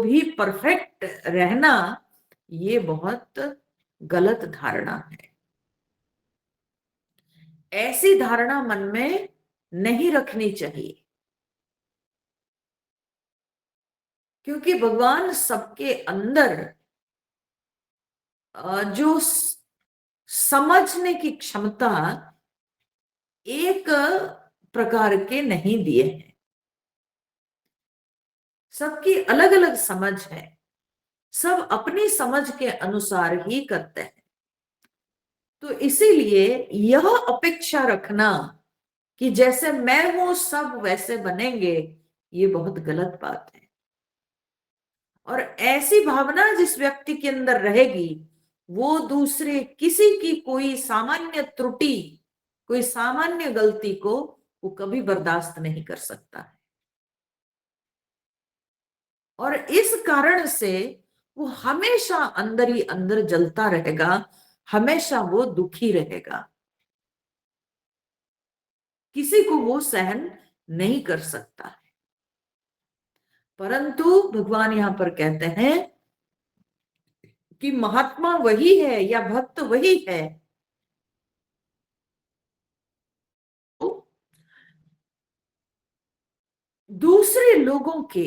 भी परफेक्ट रहना, ये बहुत गलत धारणा है। ऐसी धारणा मन में नहीं रखनी चाहिए, क्योंकि भगवान सबके अंदर जो समझने की क्षमता एक प्रकार के नहीं दिए हैं। सबकी अलग अलग समझ है, सब अपनी समझ के अनुसार ही करते हैं। तो इसीलिए यह अपेक्षा रखना कि जैसे मैं हूं सब वैसे बनेंगे, ये बहुत गलत बात है। और ऐसी भावना जिस व्यक्ति के अंदर रहेगी, वो दूसरे किसी की कोई सामान्य त्रुटि, कोई सामान्य गलती को वो कभी बर्दाश्त नहीं कर सकता है। और इस कारण से वो हमेशा अंदर ही अंदर जलता रहेगा, हमेशा वो दुखी रहेगा, किसी को वो सहन नहीं कर सकता है। परंतु भगवान यहां पर कहते हैं कि महात्मा वही है या भक्त वही है तो दूसरे लोगों के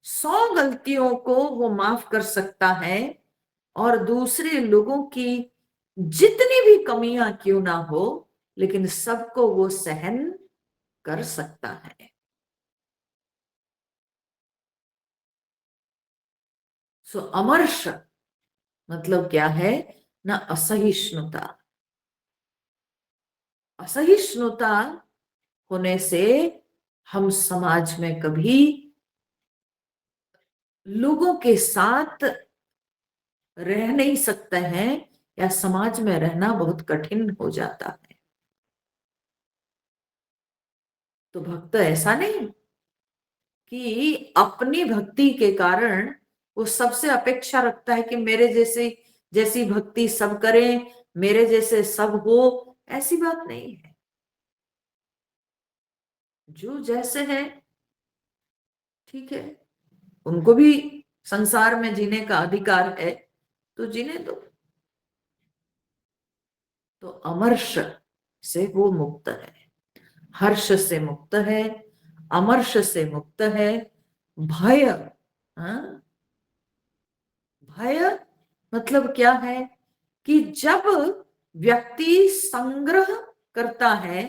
100 गलतियों को वो माफ कर सकता है, और दूसरे लोगों की जितनी भी कमियां क्यों ना हो, लेकिन सबको वो सहन कर सकता है। सो अमर्ष मतलब क्या है ना, असहिष्णुता। असहिष्णुता होने से हम समाज में कभी लोगों के साथ रह नहीं सकते हैं, या समाज में रहना बहुत कठिन हो जाता है। तो भक्त ऐसा नहीं कि अपनी भक्ति के कारण वो सबसे अपेक्षा रखता है कि मेरे जैसे जैसी भक्ति सब करें, मेरे जैसे सब हो। ऐसी बात नहीं है। जो जैसे है ठीक है, उनको भी संसार में जीने का अधिकार है, तो जीने दो। तो अमर्ष से वो मुक्त है, हर्ष से मुक्त है, अमर्ष से मुक्त है। भय, हाँ? भय मतलब क्या है कि जब व्यक्ति संग्रह करता है,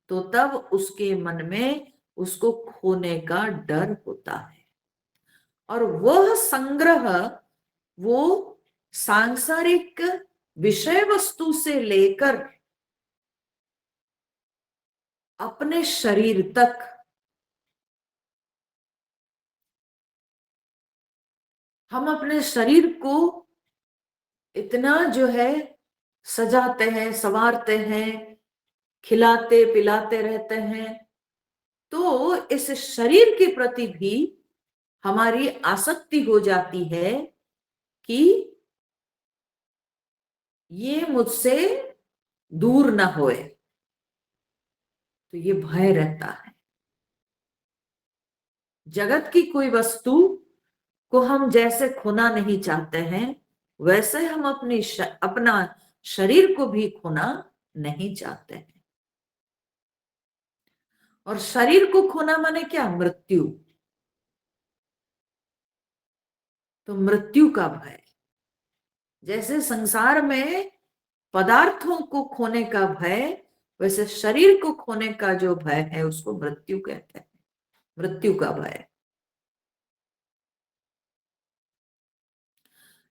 तो तब उसके मन में उसको खोने का डर होता है। और वह संग्रह वो सांसारिक विषय वस्तु से लेकर अपने शरीर तक, हम अपने शरीर को इतना जो है सजाते हैं, संवारते हैं, खिलाते पिलाते रहते हैं, तो इस शरीर के प्रति भी हमारी आसक्ति हो जाती है कि ये मुझसे दूर ना होए। तो ये भय रहता है। जगत की कोई वस्तु को हम जैसे खोना नहीं चाहते हैं, वैसे हम अपना शरीर को भी खोना नहीं चाहते हैं। और शरीर को खोना माने क्या, मृत्यु। तो मृत्यु का भय, जैसे संसार में पदार्थों को खोने का भय, वैसे शरीर को खोने का जो भय है उसको मृत्यु कहते हैं, मृत्यु का भय।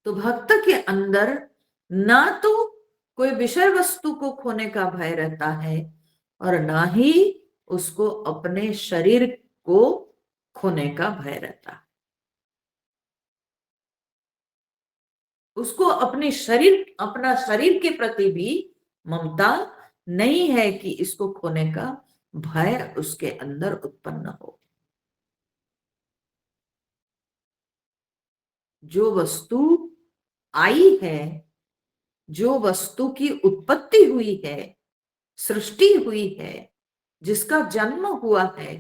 तो भक्त के अंदर ना तो कोई विषय वस्तु को खोने का भय रहता है, और ना ही उसको अपने शरीर को खोने का भय रहता है। उसको अपना शरीर के प्रति भी ममता नहीं है कि इसको खोने का भय उसके अंदर उत्पन्न हो। जो वस्तु आई है, जो वस्तु की उत्पत्ति हुई है, सृष्टि हुई है, जिसका जन्म हुआ है,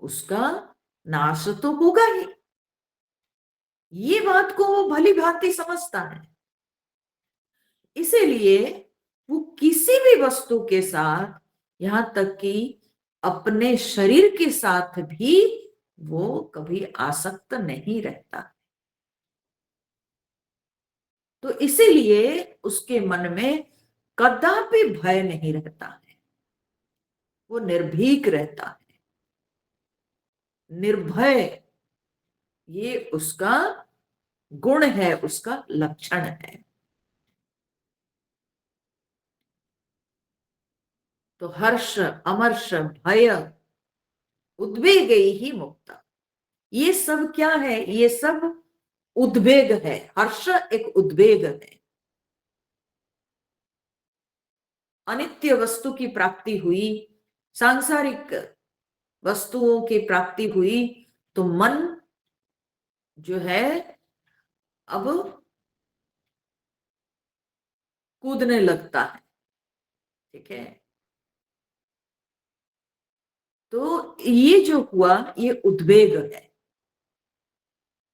उसका नाश तो होगा ही। ये बात को वो भली भांति समझता है। इसीलिए वो किसी भी वस्तु के साथ, यहां तक कि अपने शरीर के साथ भी, वो कभी आसक्त नहीं रहता। तो इसीलिए उसके मन में कदापि भय नहीं रहता है, वो निर्भीक रहता है, निर्भय। ये उसका गुण है, उसका लक्षण है। तो हर्ष, अमर्ष, भय, उद्वेग ही मुक्त, ये सब क्या है? ये सब उद्वेग है। हर्ष एक उद्वेग है। अनित्य वस्तु की प्राप्ति हुई, सांसारिक वस्तुओं की प्राप्ति हुई, तो मन जो है अब कूदने लगता है। ठीक है। तो ये जो हुआ, ये उद्वेग है,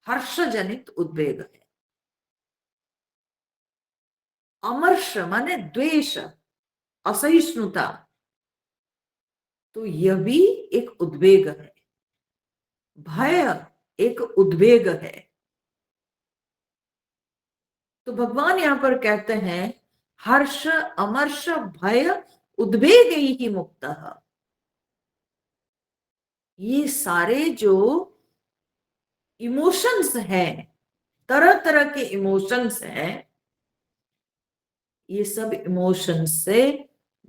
हर्ष जनित उद्वेग है। अमर्ष माने द्वेष, असहिष्णुता, तो यह भी एक उद्वेग है। भय एक उद्वेग है। तो भगवान यहां पर कहते हैं हर्ष, अमर्ष, भय, उद्वेग ही मुक्त। ये सारे जो इमोशंस हैं, तरह तरह के इमोशंस हैं, ये सब इमोशंस से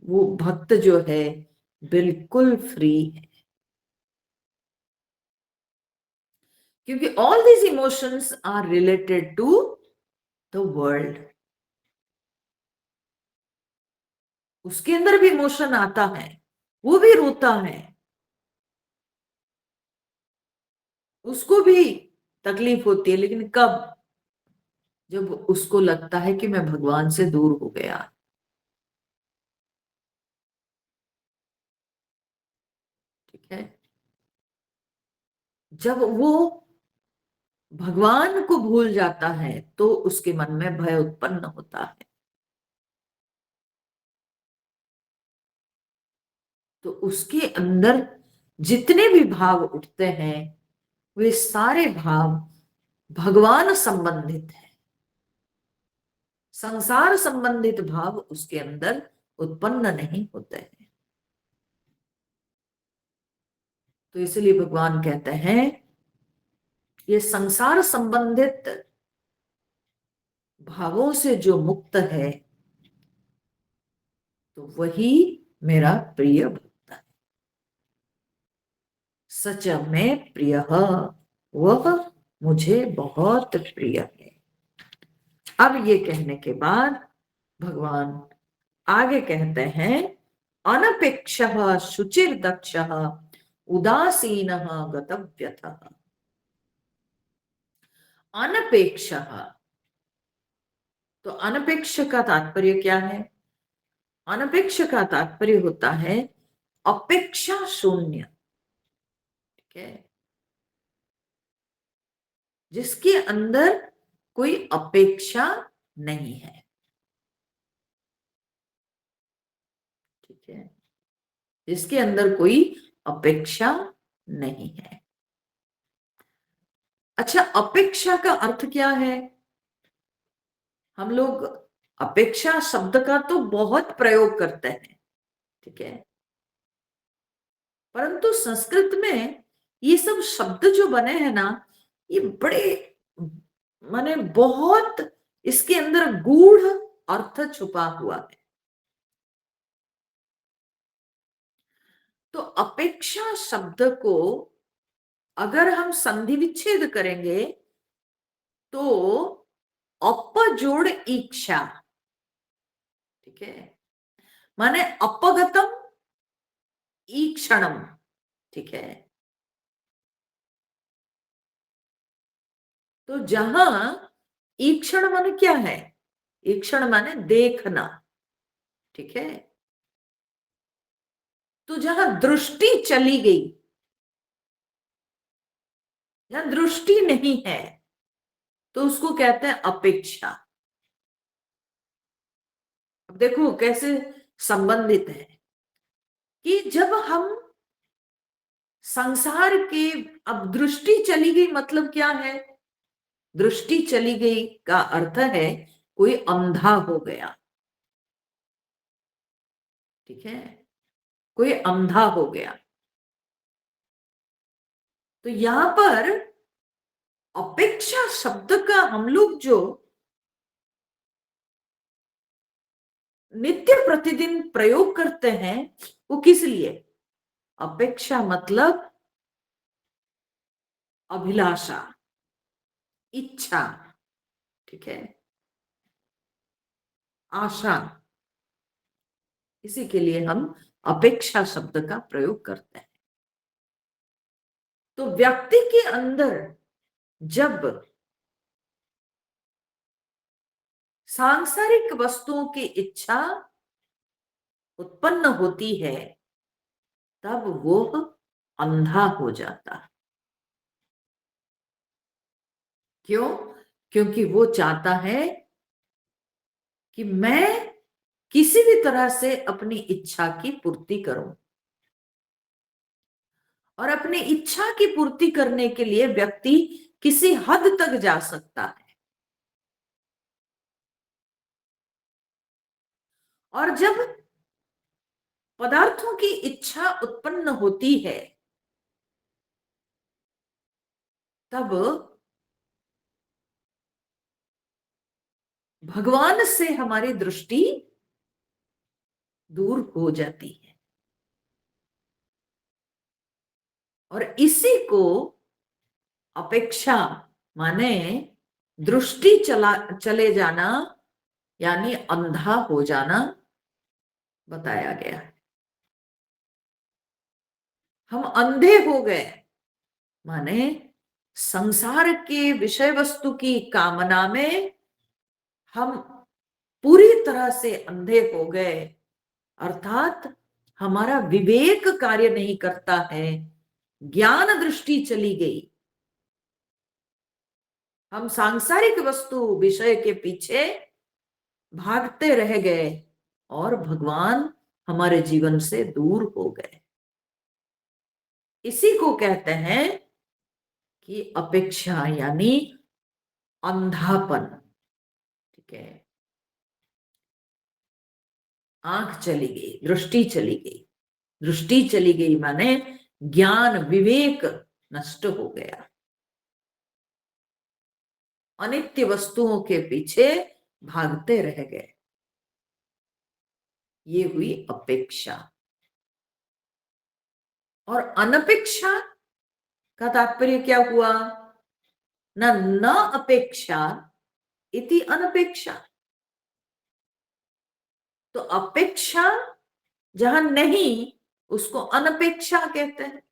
वो भक्त जो है बिल्कुल फ्री है। क्योंकि all these emotions are related to the world. उसके अंदर भी इमोशन आता है, वो भी रोता है, उसको भी तकलीफ होती है, लेकिन कब? जब उसको लगता है कि मैं भगवान से दूर हो गया। ठीक है। जब वो भगवान को भूल जाता है तो उसके मन में भय उत्पन्न होता है। तो उसके अंदर जितने भी भाव उठते हैं, वे सारे भाव भगवान संबंधित है। संसार संबंधित भाव उसके अंदर उत्पन्न नहीं होते हैं। तो इसलिए भगवान कहते हैं ये संसार संबंधित भावों से जो मुक्त है, तो वही मेरा प्रिय भक्त है। सच में प्रिय, वह मुझे बहुत प्रिय है। अब ये कहने के बाद भगवान आगे कहते हैं अनपेक्ष शुचिर दक्ष उदासीन गतव्यथ। अनपेक्ष, तो अनपेक्ष का तात्पर्य क्या है? अनपेक्ष का तात्पर्य होता है अपेक्षा शून्य। ठीक है। जिसके अंदर कोई अपेक्षा नहीं है। ठीक है। जिसके अंदर कोई अपेक्षा नहीं है। अच्छा, अपेक्षा का अर्थ क्या है? हम लोग अपेक्षा शब्द का तो बहुत प्रयोग करते हैं। ठीक है। परंतु संस्कृत में ये सब शब्द जो बने हैं ना, ये बड़े माने बहुत इसके अंदर गूढ़ अर्थ छुपा हुआ है। तो अपेक्षा शब्द को अगर हम संधि विच्छेद करेंगे तो अप जोड़ इच्छा। ठीक है। माने अपगतम ईक्षणम। ठीक है। तो जहां ईक्षण माने क्या है? ईक्षण माने देखना। ठीक है। तो जहां दृष्टि चली गई, जहां दृष्टि नहीं है, तो उसको कहते हैं अपेक्षा। अब देखो कैसे संबंधित है कि जब हम संसार के, अब दृष्टि चली गई मतलब क्या है? दृष्टि चली गई का अर्थ है कोई अंधा हो गया, ठीक है, कोई अंधा हो गया। तो यहां पर अपेक्षा शब्द का हम लोग जो नित्य प्रतिदिन प्रयोग करते हैं वो किस लिए? अपेक्षा मतलब अभिलाषा, इच्छा, ठीक है, आशा, इसी के लिए हम अपेक्षा शब्द का प्रयोग करते हैं। तो व्यक्ति के अंदर जब सांसारिक वस्तुओं की इच्छा उत्पन्न होती है तब वो अंधा हो जाता है। क्यों? क्योंकि वो चाहता है कि मैं किसी भी तरह से अपनी इच्छा की पूर्ति करूं, और अपनी इच्छा की पूर्ति करने के लिए व्यक्ति किसी हद तक जा सकता है। और जब पदार्थों की इच्छा उत्पन्न होती है तब भगवान से हमारी दृष्टि दूर हो जाती है। और इसी को अपेक्षा माने दृष्टि चले जाना यानी अंधा हो जाना बताया गया है। हम अंधे हो गए माने संसार के विषय वस्तु की कामना में हम पूरी तरह से अंधे हो गए, अर्थात हमारा विवेक कार्य नहीं करता है, ज्ञान दृष्टि चली गई। हम सांसारिक वस्तु विषय के पीछे भागते रह गए और भगवान हमारे जीवन से दूर हो गए। इसी को कहते हैं कि अपेक्षा यानी अंधापन, ठीक है। आंख चली गई, दृष्टि चली गई। दृष्टि चली गई माने ज्ञान विवेक नष्ट हो गया, अनित्य वस्तुओं के पीछे भागते रह गए। ये हुई अपेक्षा। और अनपेक्षा का तात्पर्य क्या हुआ? न न अपेक्षा इति अनपेक्षा। तो अपेक्षा जहां नहीं उसको अनपेक्षा कहते हैं।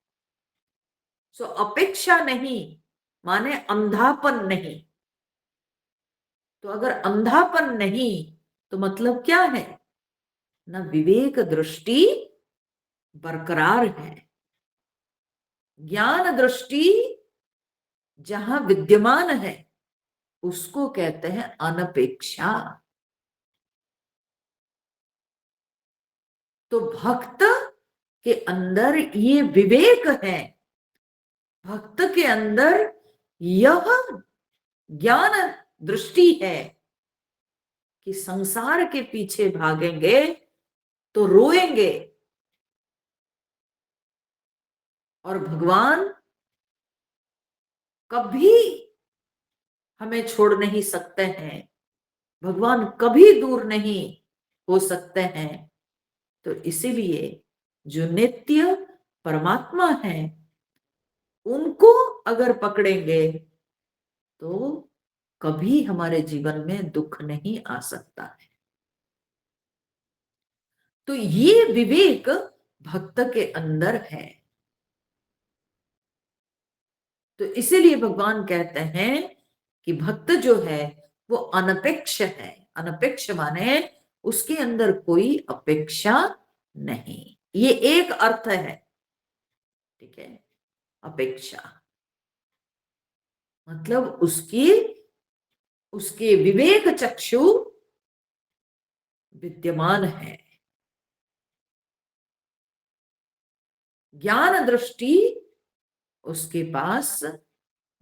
सो अपेक्षा नहीं माने अंधापन नहीं। तो अगर अंधापन नहीं तो मतलब क्या है? न विवेक दृष्टि बरकरार है। ज्ञान दृष्टि जहां विद्यमान है उसको कहते हैं अनपेक्षा। तो भक्त के अंदर ये विवेक है, भक्त के अंदर यह ज्ञान दृष्टि है कि संसार के पीछे भागेंगे तो रोएंगे और भगवान कभी हमें छोड़ नहीं सकते हैं, भगवान कभी दूर नहीं हो सकते हैं। तो इसीलिए जो नित्य परमात्मा है उनको अगर पकड़ेंगे तो कभी हमारे जीवन में दुख नहीं आ सकता है। तो ये विवेक भक्त के अंदर है। तो इसीलिए भगवान कहते हैं कि भक्त जो है वो अनपेक्ष है। अनपेक्ष माने उसके अंदर कोई अपेक्षा नहीं। ये एक अर्थ है, ठीक है। अपेक्षा मतलब उसकी उसके विवेक चक्षु विद्यमान है, ज्ञान दृष्टि उसके पास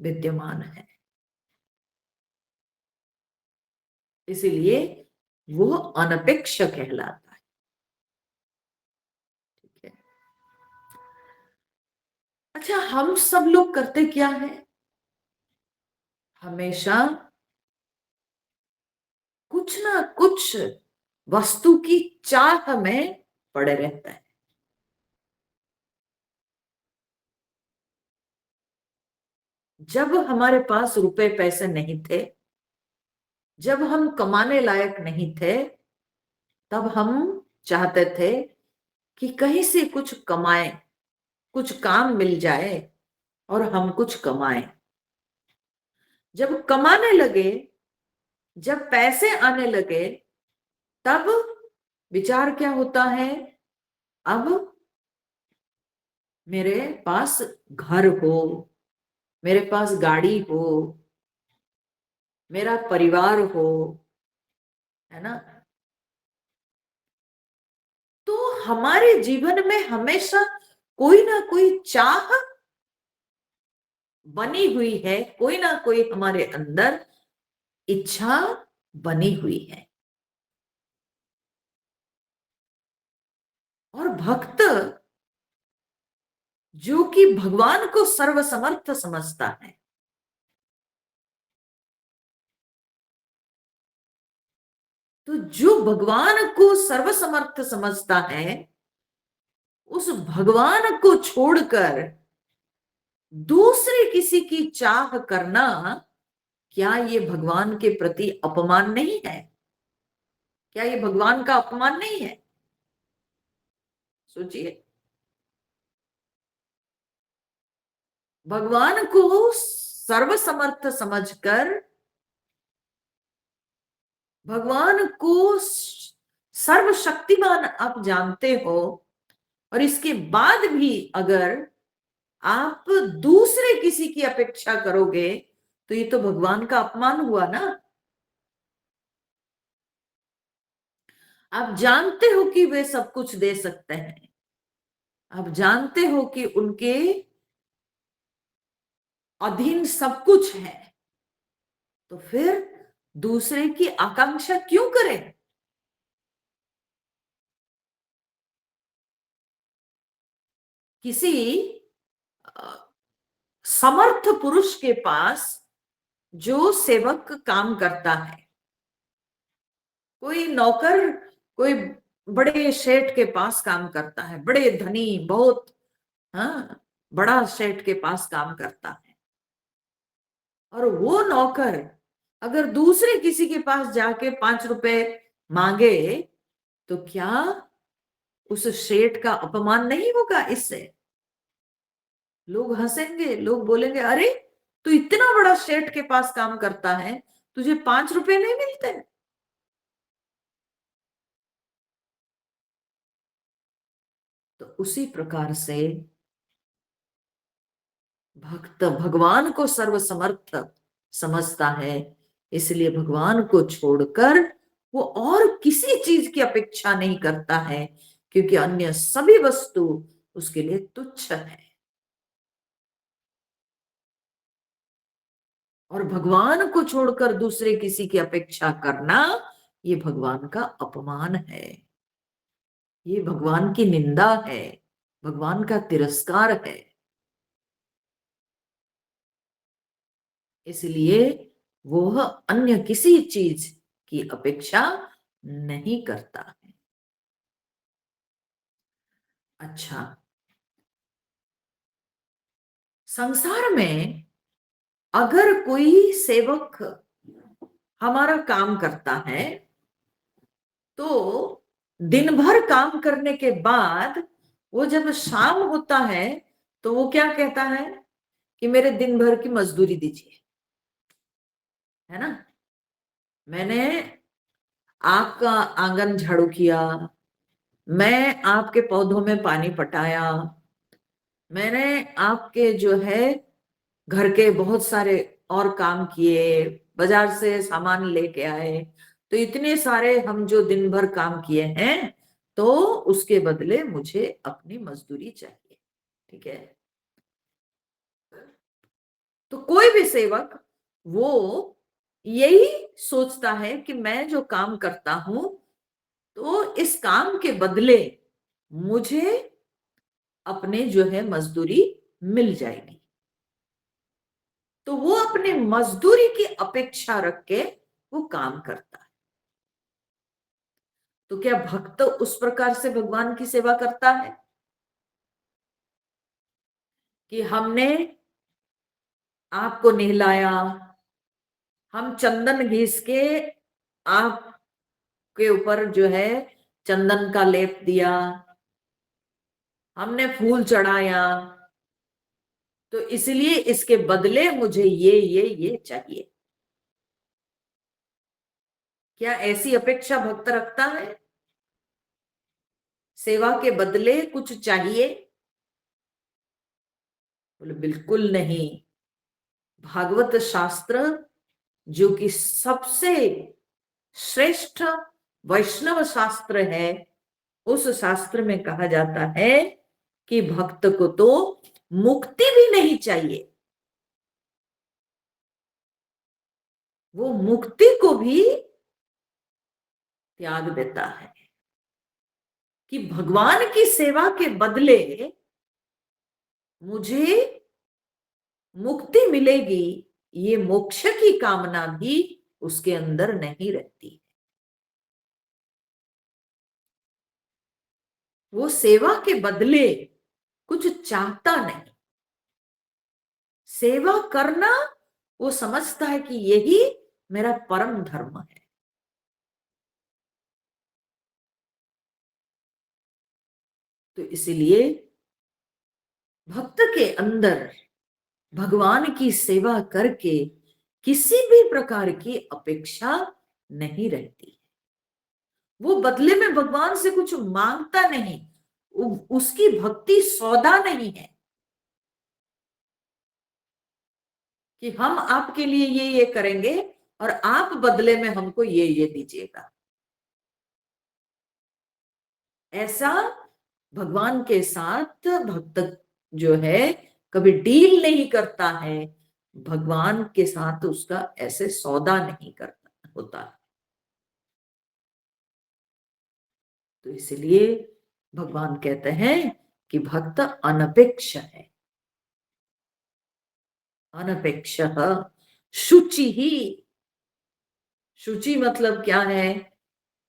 विद्यमान है, इसीलिए वो अनपेक्ष कहलाता है। ठीक है। अच्छा, हम सब लोग करते क्या है? हमेशा कुछ ना कुछ वस्तु की चाह में पड़े रहता है। जब हमारे पास रुपए पैसे नहीं थे, जब हम कमाने लायक नहीं थे, तब हम चाहते थे कि कहीं से कुछ कमाएं, कुछ काम मिल जाए और हम कुछ कमाएं। जब कमाने लगे, जब पैसे आने लगे, तब विचार क्या होता है? अब मेरे पास घर हो, मेरे पास गाड़ी हो, मेरा परिवार हो, है ना? तो हमारे जीवन में हमेशा कोई ना कोई चाह बनी हुई है, कोई ना कोई हमारे अंदर इच्छा बनी हुई है। और भक्त जो कि भगवान को सर्वसमर्थ समझता है, तो जो भगवान को सर्वसमर्थ समझता है, उस भगवान को छोड़कर दूसरे किसी की चाह करना, क्या ये भगवान के प्रति अपमान नहीं है? क्या ये भगवान का अपमान नहीं है? सोचिए। भगवान को सर्वसमर्थ समझकर, भगवान को सर्वशक्तिमान आप जानते हो, और इसके बाद भी अगर आप दूसरे किसी की अपेक्षा करोगे, तो ये तो भगवान का अपमान हुआ ना। आप जानते हो कि वे सब कुछ दे सकते हैं, आप जानते हो कि उनके अधीन सब कुछ है, तो फिर दूसरे की आकांक्षा क्यों करें? किसी समर्थ पुरुष के पास जो सेवक काम करता है, कोई नौकर कोई बड़े सेठ के पास काम करता है, बड़े धनी, बहुत, हाँ, बड़ा सेठ के पास काम करता है, और वो नौकर अगर दूसरे किसी के पास जाके 5 रुपए मांगे, तो क्या उस सेठ का अपमान नहीं होगा? इससे लोग हंसेंगे, लोग बोलेंगे, अरे तू इतना बड़ा सेठ के पास काम करता है, तुझे 5 रुपए नहीं मिलते? तो उसी प्रकार से भक्त भगवान को सर्वसमर्थ समझता है, इसलिए भगवान को छोड़कर वो और किसी चीज की अपेक्षा नहीं करता है, क्योंकि अन्य सभी वस्तु उसके लिए तुच्छ है। और भगवान को छोड़कर दूसरे किसी की अपेक्षा करना, ये भगवान का अपमान है, ये भगवान की निंदा है, भगवान का तिरस्कार है। इसलिए वह अन्य किसी चीज की अपेक्षा नहीं करता है। अच्छा, संसार में अगर कोई सेवक हमारा काम करता है, तो दिन भर काम करने के बाद वो जब शाम होता है, तो वो क्या कहता है कि मेरे दिन भर की मजदूरी दीजिए, है ना? मैंने आपका आंगन झाड़ू किया, मैं आपके पौधों में पानी पटाया, मैंने आपके जो है घर के बहुत सारे और काम किए, बाजार से सामान लेके आए, तो इतने सारे हम जो दिन भर काम किए हैं, तो उसके बदले मुझे अपनी मजदूरी चाहिए। ठीक है। तो कोई भी सेवक वो यही सोचता है कि मैं जो काम करता हूं, तो इस काम के बदले मुझे अपने जो है मजदूरी मिल जाएगी। तो वो अपने मजदूरी की अपेक्षा रख के वो काम करता है। तो क्या भक्त उस प्रकार से भगवान की सेवा करता है कि हमने आपको नहलाया, हम चंदन घिस के आपके ऊपर जो है चंदन का लेप दिया, हमने फूल चढ़ाया, तो इसलिए इसके बदले मुझे ये चाहिए? क्या ऐसी अपेक्षा भक्त रखता है? सेवा के बदले कुछ चाहिए? बोले बिल्कुल नहीं। भागवत शास्त्र जो कि सबसे श्रेष्ठ वैष्णव शास्त्र है, उस शास्त्र में कहा जाता है कि भक्त को तो मुक्ति भी नहीं चाहिए, वो मुक्ति को भी त्याग देता है कि भगवान की सेवा के बदले मुझे मुक्ति मिलेगी, ये मोक्ष की कामना भी उसके अंदर नहीं रहती। वो सेवा के बदले कुछ चाहता नहीं। सेवा करना वो समझता है कि यही मेरा परम धर्म है। तो इसलिए भक्त के अंदर भगवान की सेवा करके किसी भी प्रकार की अपेक्षा नहीं रहती। वो बदले में भगवान से कुछ मांगता नहीं, उसकी भक्ति सौदा नहीं है कि हम आपके लिए ये करेंगे और आप बदले में हमको ये दीजिएगा। ऐसा भगवान के साथ भक्त जो है कभी डील नहीं करता है, भगवान के साथ उसका ऐसे सौदा नहीं करता होता। तो इसलिए भगवान कहते हैं कि भक्त अनपेक्ष है। अनपेक्ष शुचि ही। शुचि मतलब क्या है?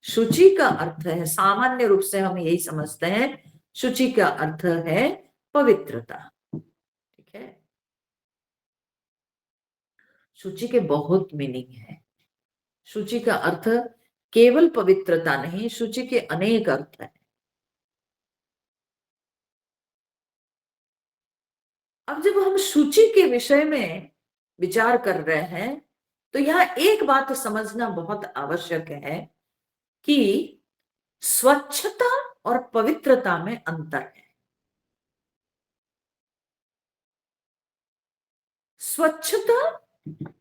शुचि का अर्थ है, सामान्य रूप से हम यही समझते हैं, शुचि का अर्थ है पवित्रता। ठीक है। शुचि के बहुत मीनिंग है। शुचि का अर्थ केवल पवित्रता नहीं, शुचि के अनेक अर्थ है। अब जब हम शुचि के विषय में विचार कर रहे हैं, तो यहां एक बात समझना बहुत आवश्यक है कि स्वच्छता और पवित्रता में अंतर है। स्वच्छता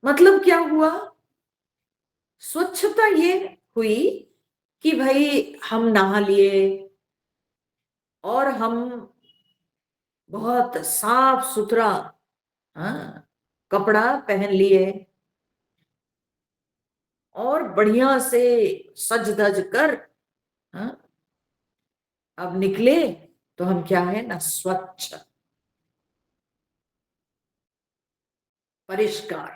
मतलब क्या हुआ? स्वच्छता ये हुई कि भाई हम नहा लिए और हम बहुत साफ सुथरा, हाँ, कपड़ा पहन लिए और बढ़िया से सज धज कर, हाँ, अब निकले तो हम क्या है ना, स्वच्छ, परिष्कार,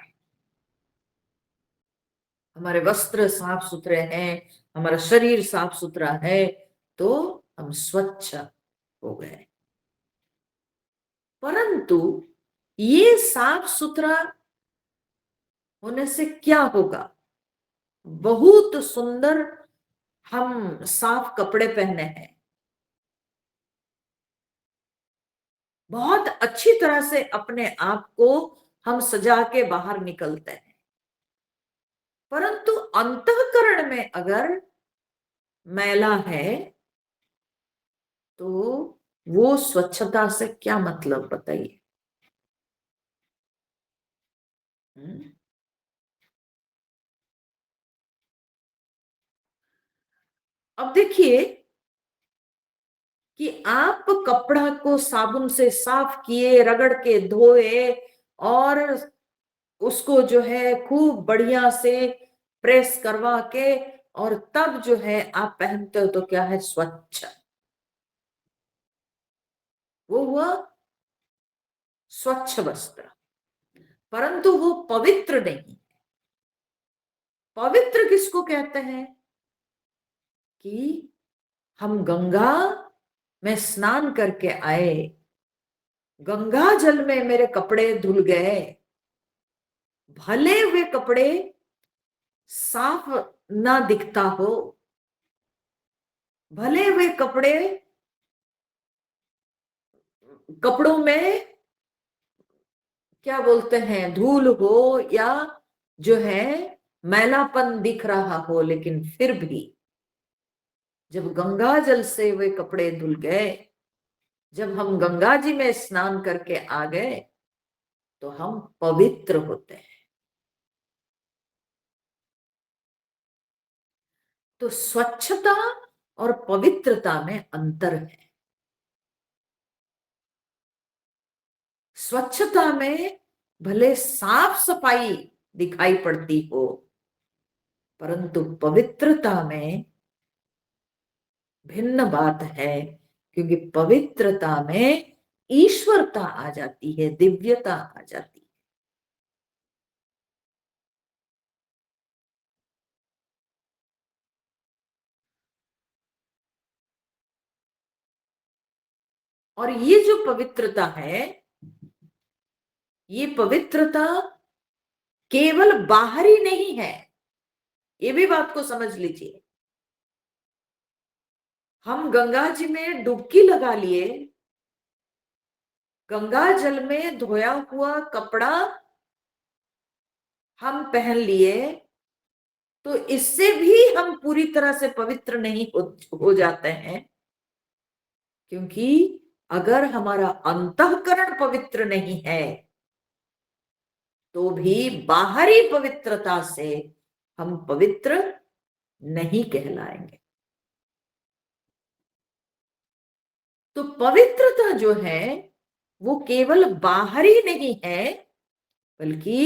हमारे वस्त्र साफ सुथरे हैं, हमारा शरीर साफ सुथरा है, तो हम स्वच्छ हो गए। परंतु ये साफ सुथरा होने से क्या होगा? बहुत सुंदर हम साफ कपड़े पहने हैं, बहुत अच्छी तरह से अपने आप को हम सजा के बाहर निकलते हैं, परंतु अंतःकरण में अगर मैला है, तो वो स्वच्छता से क्या मतलब बताइए? हम्म। अब देखिए कि आप कपड़ा को साबुन से साफ किए, रगड़ के धोए, और उसको जो है खूब बढ़िया से प्रेस करवा के और तब जो है आप पहनते हो, तो क्या है? स्वच्छ। वो हुआ स्वच्छ वस्त्र। परंतु वो पवित्र नहीं। पवित्र किसको कहते हैं? कि हम गंगा में स्नान करके आए, गंगा जल में मेरे कपड़े धुल गए, भले वे कपड़े साफ ना दिखता हो, भले वे कपड़े, कपड़ों में क्या बोलते हैं, धूल हो या जो है मैलापन दिख रहा हो, लेकिन फिर भी जब गंगा जल से वे कपड़े धुल गए, जब हम गंगा जी में स्नान करके आ गए, तो हम पवित्र होते हैं। तो स्वच्छता और पवित्रता में अंतर है। स्वच्छता में भले साफ सफाई दिखाई पड़ती हो, परंतु पवित्रता में भिन्न बात है, क्योंकि पवित्रता में ईश्वरता आ जाती है, दिव्यता आ जाती है। और ये जो पवित्रता है, ये पवित्रता केवल बाहरी नहीं है, ये भी बात को समझ लीजिए। हम गंगा जी में डुबकी लगा लिए, गंगा जल में धोया हुआ कपड़ा हम पहन लिए, तो इससे भी हम पूरी तरह से पवित्र नहीं हो जाते हैं। क्योंकि अगर हमारा अंतःकरण पवित्र नहीं है, तो भी बाहरी पवित्रता से हम पवित्र नहीं कहलाएंगे। तो पवित्रता जो है वो केवल बाहरी नहीं है, बल्कि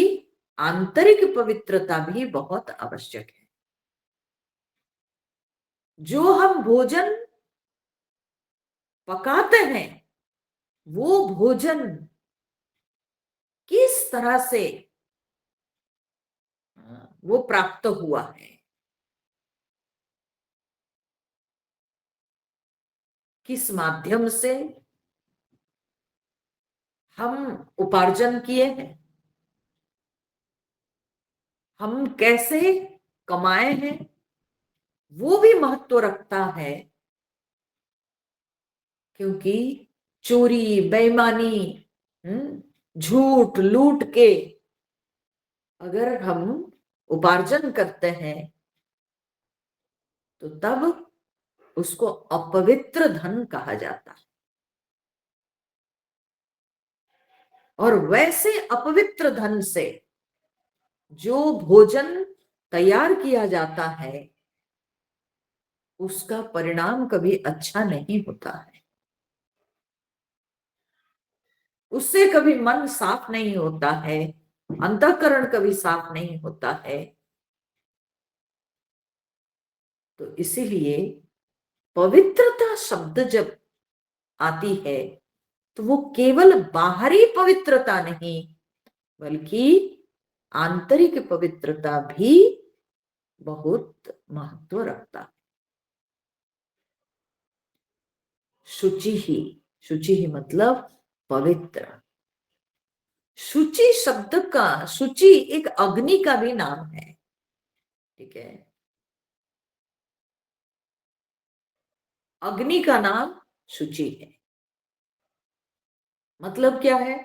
आंतरिक पवित्रता भी बहुत आवश्यक है। जो हम भोजन पकाते हैं, वो भोजन किस तरह से वो प्राप्त हुआ है, किस माध्यम से हम उपार्जन किए हैं, हम कैसे कमाए हैं, वो भी महत्व रखता है। क्योंकि चोरी, बेईमानी, झूठ, लूट के अगर हम उपार्जन करते हैं, तो तब उसको अपवित्र धन कहा जाता है। और वैसे अपवित्र धन से जो भोजन तैयार किया जाता है, उसका परिणाम कभी अच्छा नहीं होता है। उससे कभी मन साफ नहीं होता है, अंतःकरण कभी साफ नहीं होता है। तो इसीलिए पवित्रता शब्द जब आती है, तो वो केवल बाहरी पवित्रता नहीं, बल्कि आंतरिक पवित्रता भी बहुत महत्व रखता है। शुचि ही मतलब पवित्र। शुचि शब्द का, शुचि एक अग्नि का भी नाम है। ठीक है, अग्नि का नाम शुचि है। मतलब क्या है?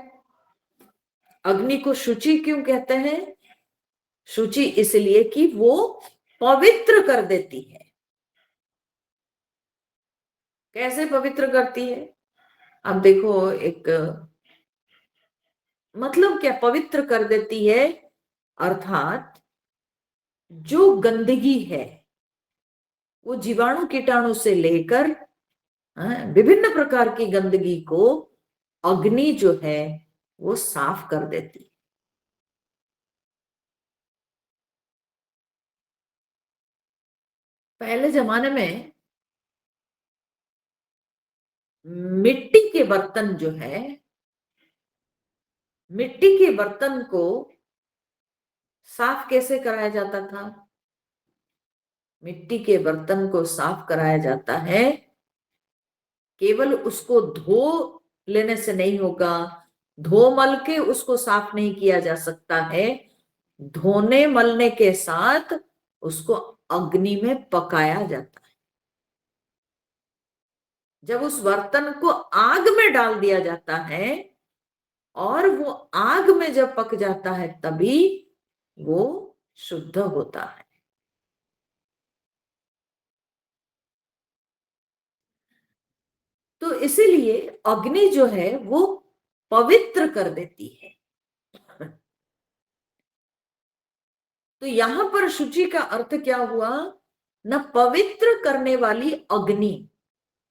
अग्नि को शुचि क्यों कहते हैं? शुचि इसलिए कि वो पवित्र कर देती है। कैसे पवित्र करती है? अब देखो, एक मतलब क्या पवित्र कर देती है अर्थात जो गंदगी है वो जीवाणु कीटाणु से लेकर विभिन्न प्रकार की गंदगी को अग्नि जो है वो साफ कर देती है। पहले जमाने में मिट्टी के बर्तन जो है, मिट्टी के बर्तन को साफ कैसे कराया जाता था? मिट्टी के बर्तन को साफ कराया जाता है, केवल उसको धो लेने से नहीं होगा, धो मल के उसको साफ नहीं किया जा सकता है। धोने मलने के साथ उसको अग्नि में पकाया जाता है। जब उस बर्तन को आग में डाल दिया जाता है और वो आग में जब पक जाता है तभी वो शुद्ध होता है। तो इसीलिए अग्नि जो है वो पवित्र कर देती है। तो यहां पर शुचि का अर्थ क्या हुआ? न पवित्र करने वाली अग्नि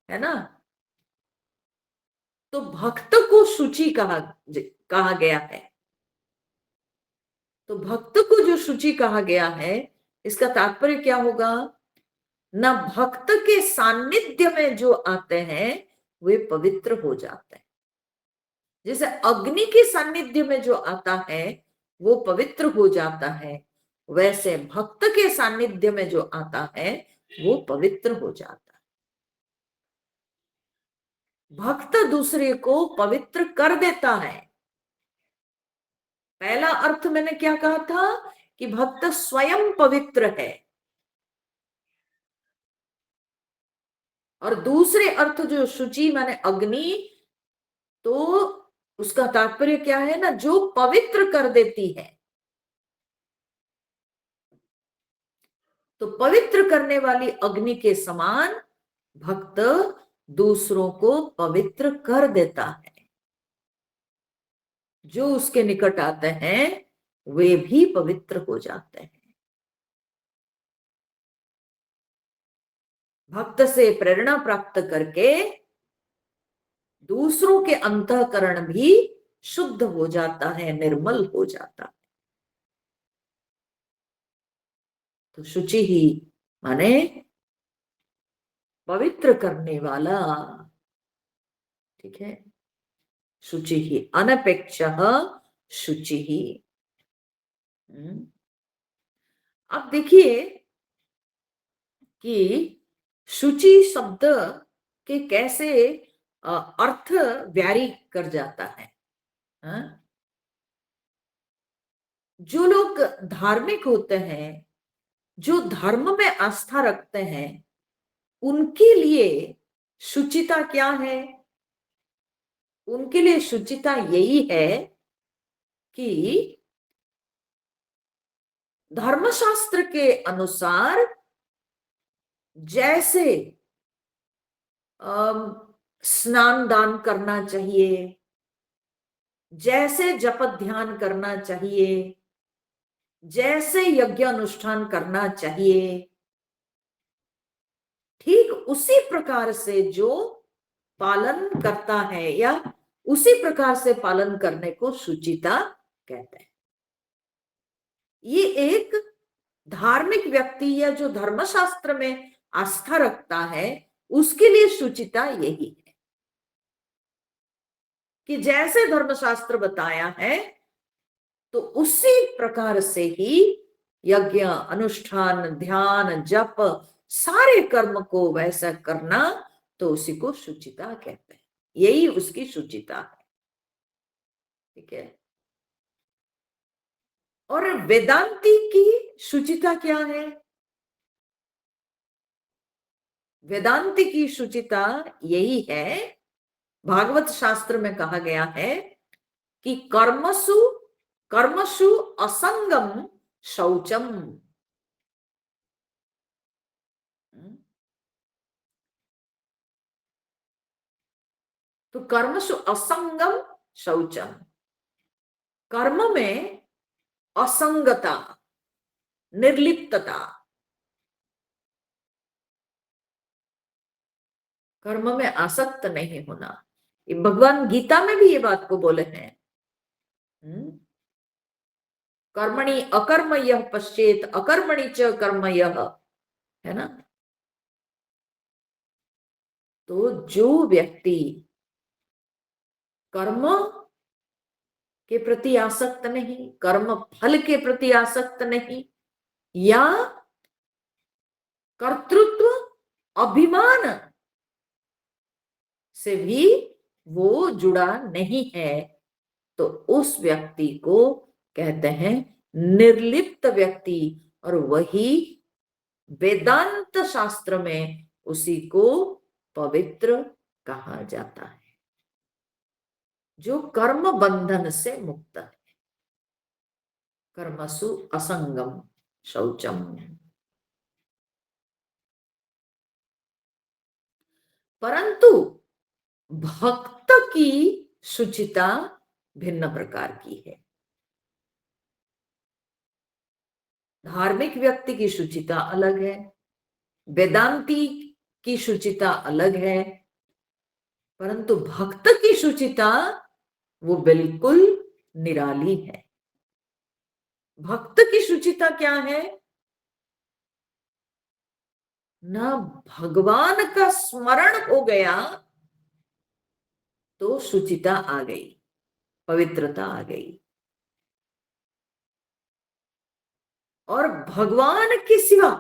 है ना, तो भक्त को शुचि कहा गया है। तो भक्त को जो शुचि कहा गया है, इसका तात्पर्य क्या होगा? न भक्त के सानिध्य में जो आते हैं वे पवित्र हो जाते हैं। जैसे अग्नि के सानिध्य में जो आता है वो पवित्र हो जाता है, वैसे भक्त के सानिध्य में जो आता है वो पवित्र हो जाता है। भक्त दूसरे को पवित्र कर देता है। पहला अर्थ मैंने क्या कहा था कि भक्त स्वयं पवित्र है, और दूसरे अर्थ जो शुचि माने अग्नि, तो उसका तात्पर्य क्या है ना, जो पवित्र कर देती है। तो पवित्र करने वाली अग्नि के समान भक्त दूसरों को पवित्र कर देता है। जो उसके निकट आते हैं वे भी पवित्र हो जाते हैं। भक्त से प्रेरणा प्राप्त करके दूसरों के अंतःकरण भी शुद्ध हो जाता है, निर्मल हो जाता है। तो शुचि ही माने पवित्र करने वाला, ठीक है। शुचि ही अनपेक्ष शुचि ही। अब देखिए कि शुचि शब्द के कैसे अर्थ व्यारी कर जाता है। हाँ? जो लोग धार्मिक होते हैं, जो धर्म में आस्था रखते हैं, उनके लिए शुचिता क्या है? उनके लिए शुचिता यही है कि धर्मशास्त्र के अनुसार जैसे स्नान दान करना चाहिए, जैसे जप ध्यान करना चाहिए, जैसे यज्ञ अनुष्ठान करना चाहिए, ठीक उसी प्रकार से जो पालन करता है या उसी प्रकार से पालन करने को शुचिता कहते हैं। ये एक धार्मिक व्यक्ति या जो धर्मशास्त्र में आस्था रखता है उसके लिए शुचिता यही है कि जैसे धर्मशास्त्र बताया है तो उसी प्रकार से ही यज्ञ अनुष्ठान ध्यान जप सारे कर्म को वैसा करना, तो उसी को शुचिता कहते हैं। यही उसकी शुचिता है, ठीक है। और वेदांती की शुचिता क्या है? वेदांती की शुचिता यही है, भागवत शास्त्र में कहा गया है कि कर्मसु कर्मसु असंगम शौचम। तो कर्मसु असंगम शौचम, कर्म में असंगता, निर्लिप्तता, कर्म में आसक्त नहीं होना। भगवान गीता में भी ये बात को बोले हैं, कर्मणि अकर्म यह पश्चेत अकर्मणि च कर्म यह, है ना। तो जो व्यक्ति कर्म के प्रति आसक्त नहीं, कर्म फल के प्रति आसक्त नहीं, या कर्तृत्व अभिमान से भी वो जुड़ा नहीं है, तो उस व्यक्ति को कहते हैं निर्लिप्त व्यक्ति। और वही वेदांत शास्त्र में उसी को पवित्र कहा जाता है, जो कर्म बंधन से मुक्त है। कर्मसु असंगम शौचम। परंतु भक्त की शुचिता भिन्न प्रकार की है। धार्मिक व्यक्ति की शुचिता अलग है, वेदांती की शुचिता अलग है, परंतु भक्त की शुचिता वो बिल्कुल निराली है। भक्त की शुचिता क्या है? ना भगवान का स्मरण हो गया तो शुचिता आ गई, पवित्रता आ गई। और भगवान के सिवा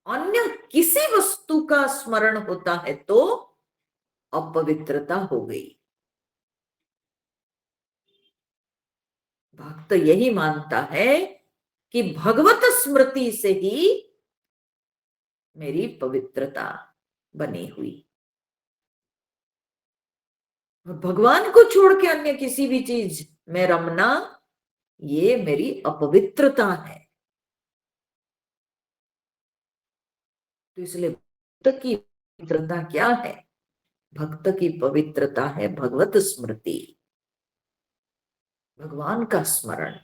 अन्य किसी वस्तु का स्मरण होता है तो अपवित्रता हो गई। भक्त यही मानता है कि भगवत स्मृति से ही मेरी पवित्रता बनी हुई, और भगवान को छोड़ के अन्य किसी भी चीज में रमना ये मेरी अपवित्रता है। तो इसलिए भक्त की पवित्रता क्या है? भक्त की पवित्रता है भगवत स्मृति, भगवान का स्मरण।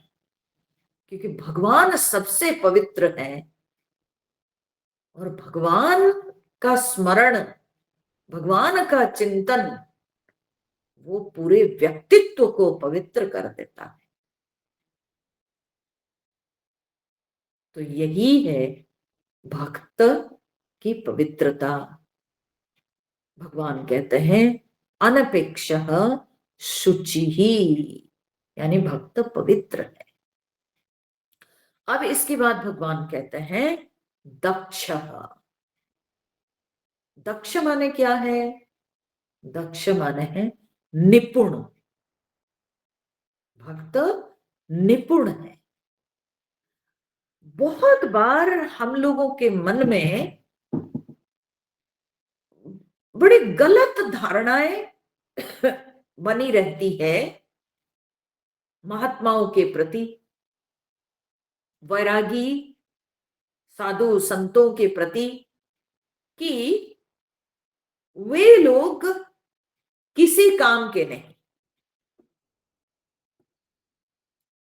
क्योंकि भगवान सबसे पवित्र है, और भगवान का स्मरण, भगवान का चिंतन वो पूरे व्यक्तित्व को पवित्र कर देता है। तो यही है भक्त की पवित्रता। भगवान कहते हैं अनपेक्ष शुचि ही, यानी भक्त पवित्र है। अब इसके बाद भगवान कहते हैं दक्ष। दक्ष माने क्या है? दक्ष माने है निपुण। भक्त निपुण है। बहुत बार हम लोगों के मन में बड़ी गलत धारणाएं बनी रहती है महात्माओं के प्रति, वैरागी साधु संतों के प्रति, कि वे लोग किसी काम के नहीं,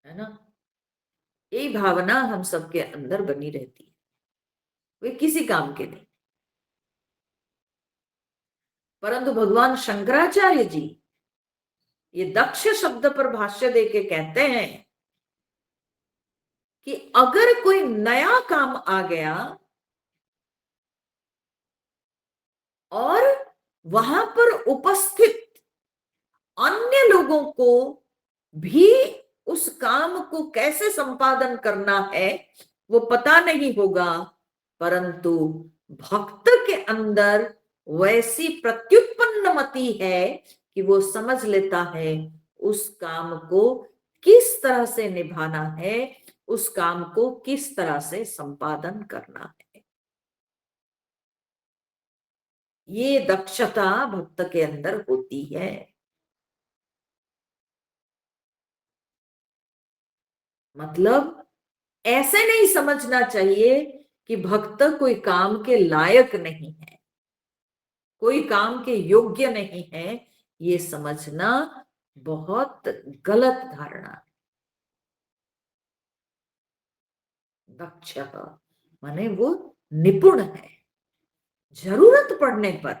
है ना। ये भावना हम सबके अंदर बनी रहती है, वे किसी काम के नहीं। परंतु भगवान शंकराचार्य जी ये दक्ष शब्द पर भाष्य देके कहते हैं कि अगर कोई नया काम आ गया और वहां पर उपस्थित अन्य लोगों को भी उस काम को कैसे संपादन करना है वो पता नहीं होगा, परंतु भक्त के अंदर वैसी प्रत्युत्पन्न मति है कि वो समझ लेता है उस काम को किस तरह से निभाना है, उस काम को किस तरह से संपादन करना है। ये दक्षता भक्त के अंदर होती है। मतलब ऐसे नहीं समझना चाहिए कि भक्त कोई काम के लायक नहीं है, कोई काम के योग्य नहीं है। ये समझना बहुत गलत धारणा है। दक्ष माने वो निपुण है, जरूरत पड़ने पर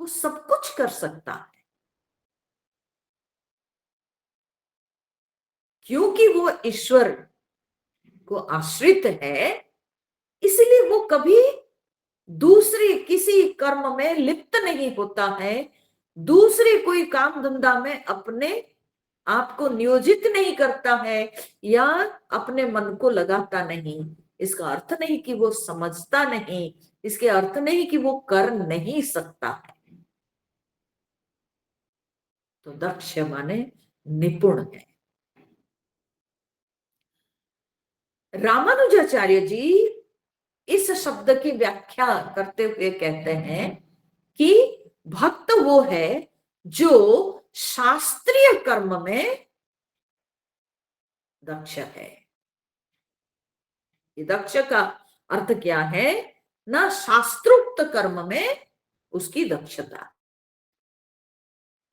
वो सब कुछ कर सकता है, क्योंकि वो ईश्वर को आश्रित है, इसलिए वो कभी दूसरी किसी कर्म में लिप्त नहीं होता है, दूसरे कोई काम धंधा में अपने आप को नियोजित नहीं करता है, या अपने मन को लगाता नहीं। इसका अर्थ नहीं कि वो समझता नहीं, इसके अर्थ नहीं कि वो कर नहीं सकता है। तो दक्ष माने निपुण है। रामानुजाचार्य जी इस शब्द की व्याख्या करते हुए कहते हैं कि भक्त वो है जो शास्त्रीय कर्म में दक्ष है। ये दक्ष का अर्थ क्या है? ना शास्त्रोक्त कर्म में उसकी दक्षता,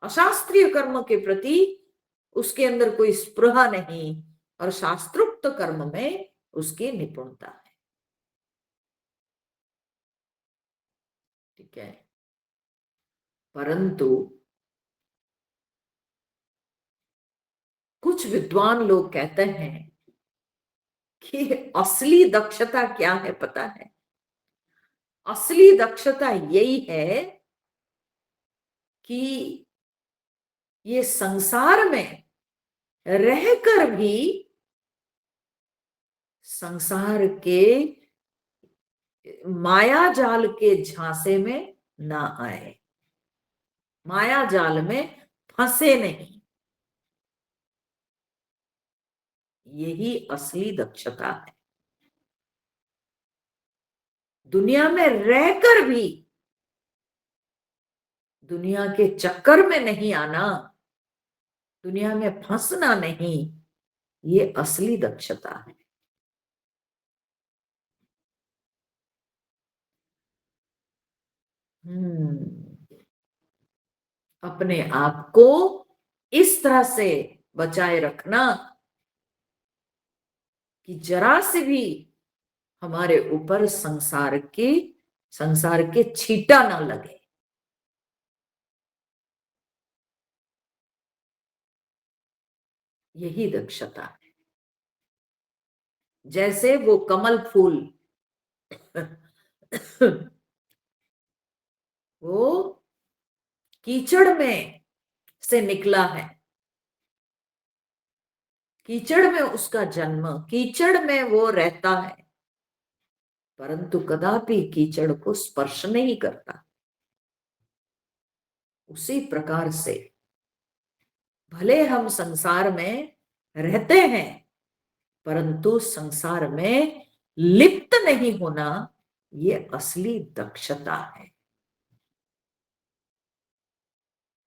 अशास्त्रीय कर्म के प्रति उसके अंदर कोई स्पृहा नहीं, और शास्त्रोक्त कर्म में उसकी निपुणता है। ठीक है, परंतु कुछ विद्वान लोग कहते हैं कि असली दक्षता क्या है पता है? असली दक्षता यही है कि ये संसार में रहकर भी संसार के माया जाल के झांसे में ना आए, माया जाल में फंसे नहीं। यही असली दक्षता है। दुनिया में रहकर भी दुनिया के चक्कर में नहीं आना, दुनिया में फंसना नहीं, ये असली दक्षता है। अपने आप को इस तरह से बचाए रखना कि जरा से भी हमारे ऊपर संसार के छींटा ना लगे। यही दक्षता है। जैसे वो कमल फूल वो कीचड़ में से निकला है, कीचड़ में उसका जन्म, कीचड़ में वो रहता है, परंतु कदापि कीचड़ को स्पर्श नहीं करता। उसी प्रकार से भले हम संसार में रहते हैं, परंतु संसार में लिप्त नहीं होना, ये असली दक्षता है।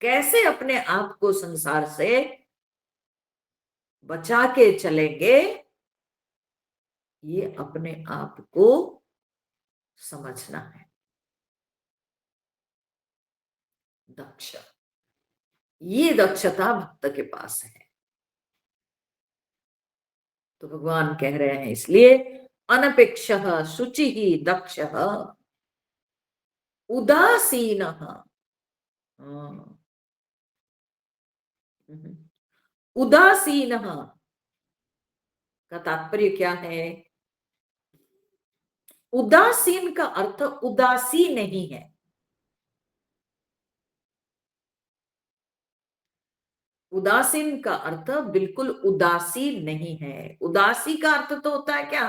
कैसे अपने आप को संसार से बचा के चलेंगे, ये अपने आप को समझना है। दक्ष, ये दक्षता भक्त के पास है। तो भगवान कह रहे हैं इसलिए अनपेक्ष शुचि ही दक्ष उदासीन, उदासीन का तात्पर्य क्या है? उदासीन का अर्थ उदासी नहीं है। उदासीन का अर्थ बिल्कुल उदासी नहीं है। उदासी का अर्थ तो होता है क्या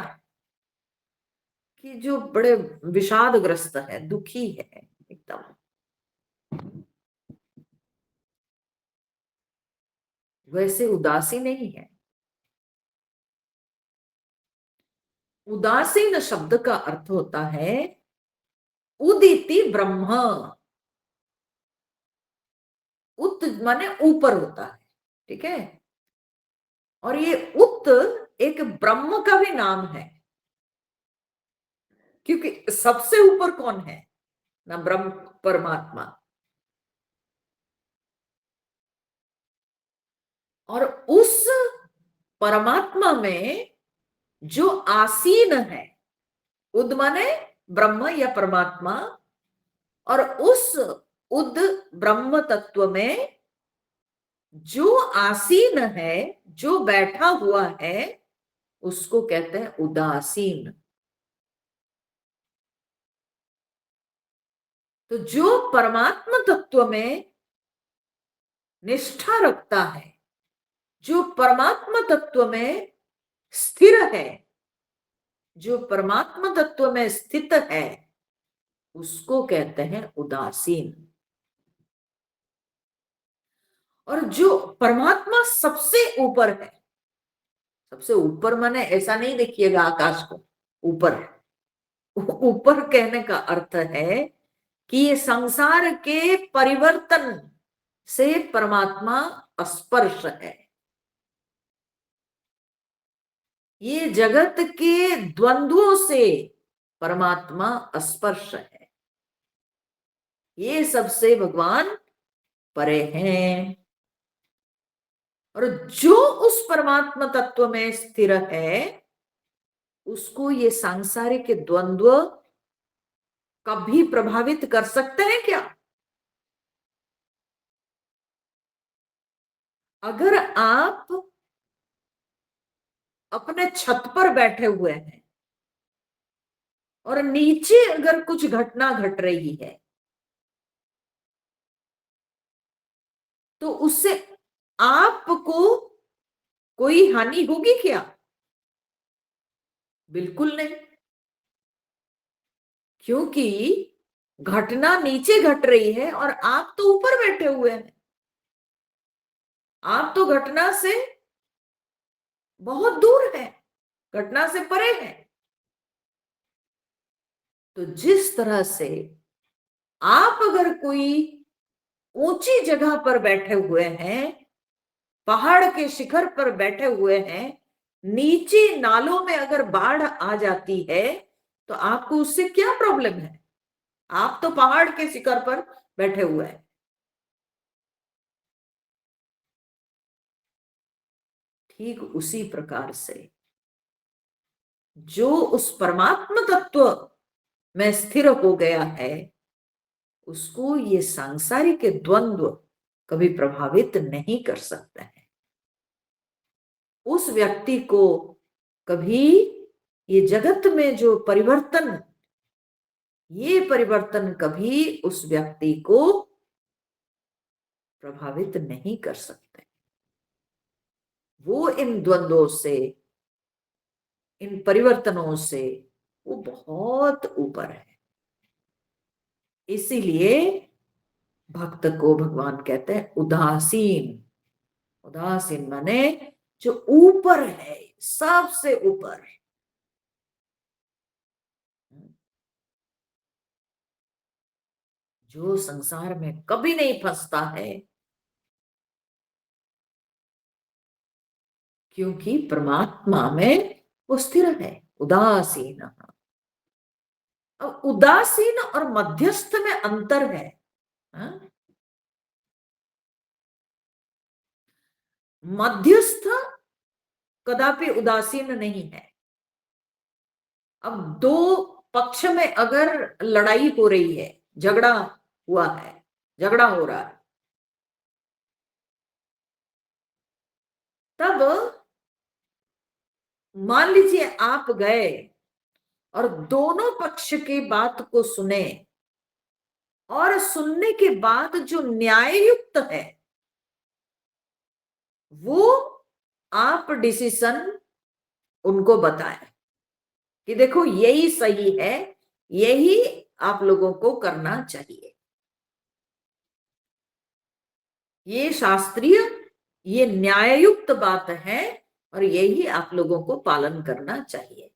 कि जो बड़े विषादग्रस्त है, दुखी है एकदम। वैसे उदासी नहीं है। उदासीन शब्द का अर्थ होता है उदिति ब्रह्म। उत माने ऊपर होता है, ठीक है। और ये उत एक ब्रह्म का भी नाम है, क्योंकि सबसे ऊपर कौन है ना? ब्रह्म, परमात्मा। और उस परमात्मा में जो आसीन है, उद माने ब्रह्म या परमात्मा, और उस उद ब्रह्म तत्व में जो आसीन है, जो बैठा हुआ है, उसको कहते हैं उदासीन। तो जो परमात्मा तत्व में निष्ठा रखता है, जो परमात्मा तत्व में स्थिर है, जो परमात्मा तत्व में स्थित है, उसको कहते हैं उदासीन। और जो परमात्मा सबसे ऊपर है, सबसे ऊपर माने ऐसा नहीं देखिएगा आकाश को, ऊपर। ऊपर कहने का अर्थ है कि ये संसार के परिवर्तन से परमात्मा स्पर्श है, ये जगत के द्वंद्वों से परमात्मा स्पर्श है, ये सबसे भगवान परे हैं। और जो उस परमात्मा तत्व में स्थिर है, उसको ये सांसारिक द्वंद्व कभी प्रभावित कर सकते हैं क्या? अगर आप अपने छत पर बैठे हुए हैं और नीचे अगर कुछ घटना घट रही है, तो उससे आपको कोई हानि होगी क्या? बिल्कुल नहीं, क्योंकि घटना नीचे घट रही है और आप तो ऊपर बैठे हुए हैं, आप तो घटना से बहुत दूर है, घटना से परे है। तो जिस तरह से आप अगर कोई ऊंची जगह पर बैठे हुए हैं, पहाड़ के शिखर पर बैठे हुए हैं, नीचे नालों में अगर बाढ़ आ जाती है, तो आपको उससे क्या प्रॉब्लम है? आप तो पहाड़ के शिखर पर बैठे हुए हैं। ठीक उसी प्रकार से जो उस परमात्मा तत्व में स्थिर हो गया है, उसको ये सांसारिक द्वंद्व कभी प्रभावित नहीं कर सकते हैं। उस व्यक्ति को कभी ये जगत में जो परिवर्तन, ये परिवर्तन कभी उस व्यक्ति को प्रभावित नहीं कर सकते। वो इन द्वंद्वों से, इन परिवर्तनों से वो बहुत ऊपर है। इसीलिए भक्त को भगवान कहते हैं उदासीन। उदासीन माने जो ऊपर है, सबसे ऊपर, जो संसार में कभी नहीं फंसता है, क्योंकि परमात्मा में वो स्थिर है। उदासीन। अब उदासीन और मध्यस्थ में अंतर है। हाँ? मध्यस्थ कदापि उदासीन नहीं है। अब दो पक्ष में अगर लड़ाई हो रही है, झगड़ा हुआ है, झगड़ा हो रहा है, तब मान लीजिए आप गए और दोनों पक्ष की बात को सुने, और सुनने के बाद जो न्याय युक्त है वो आप डिसीजन उनको बताएं कि देखो यही सही है, यही आप लोगों को करना चाहिए, ये शास्त्रीय, ये न्याययुक्त बात है और यही आप लोगों को पालन करना चाहिए।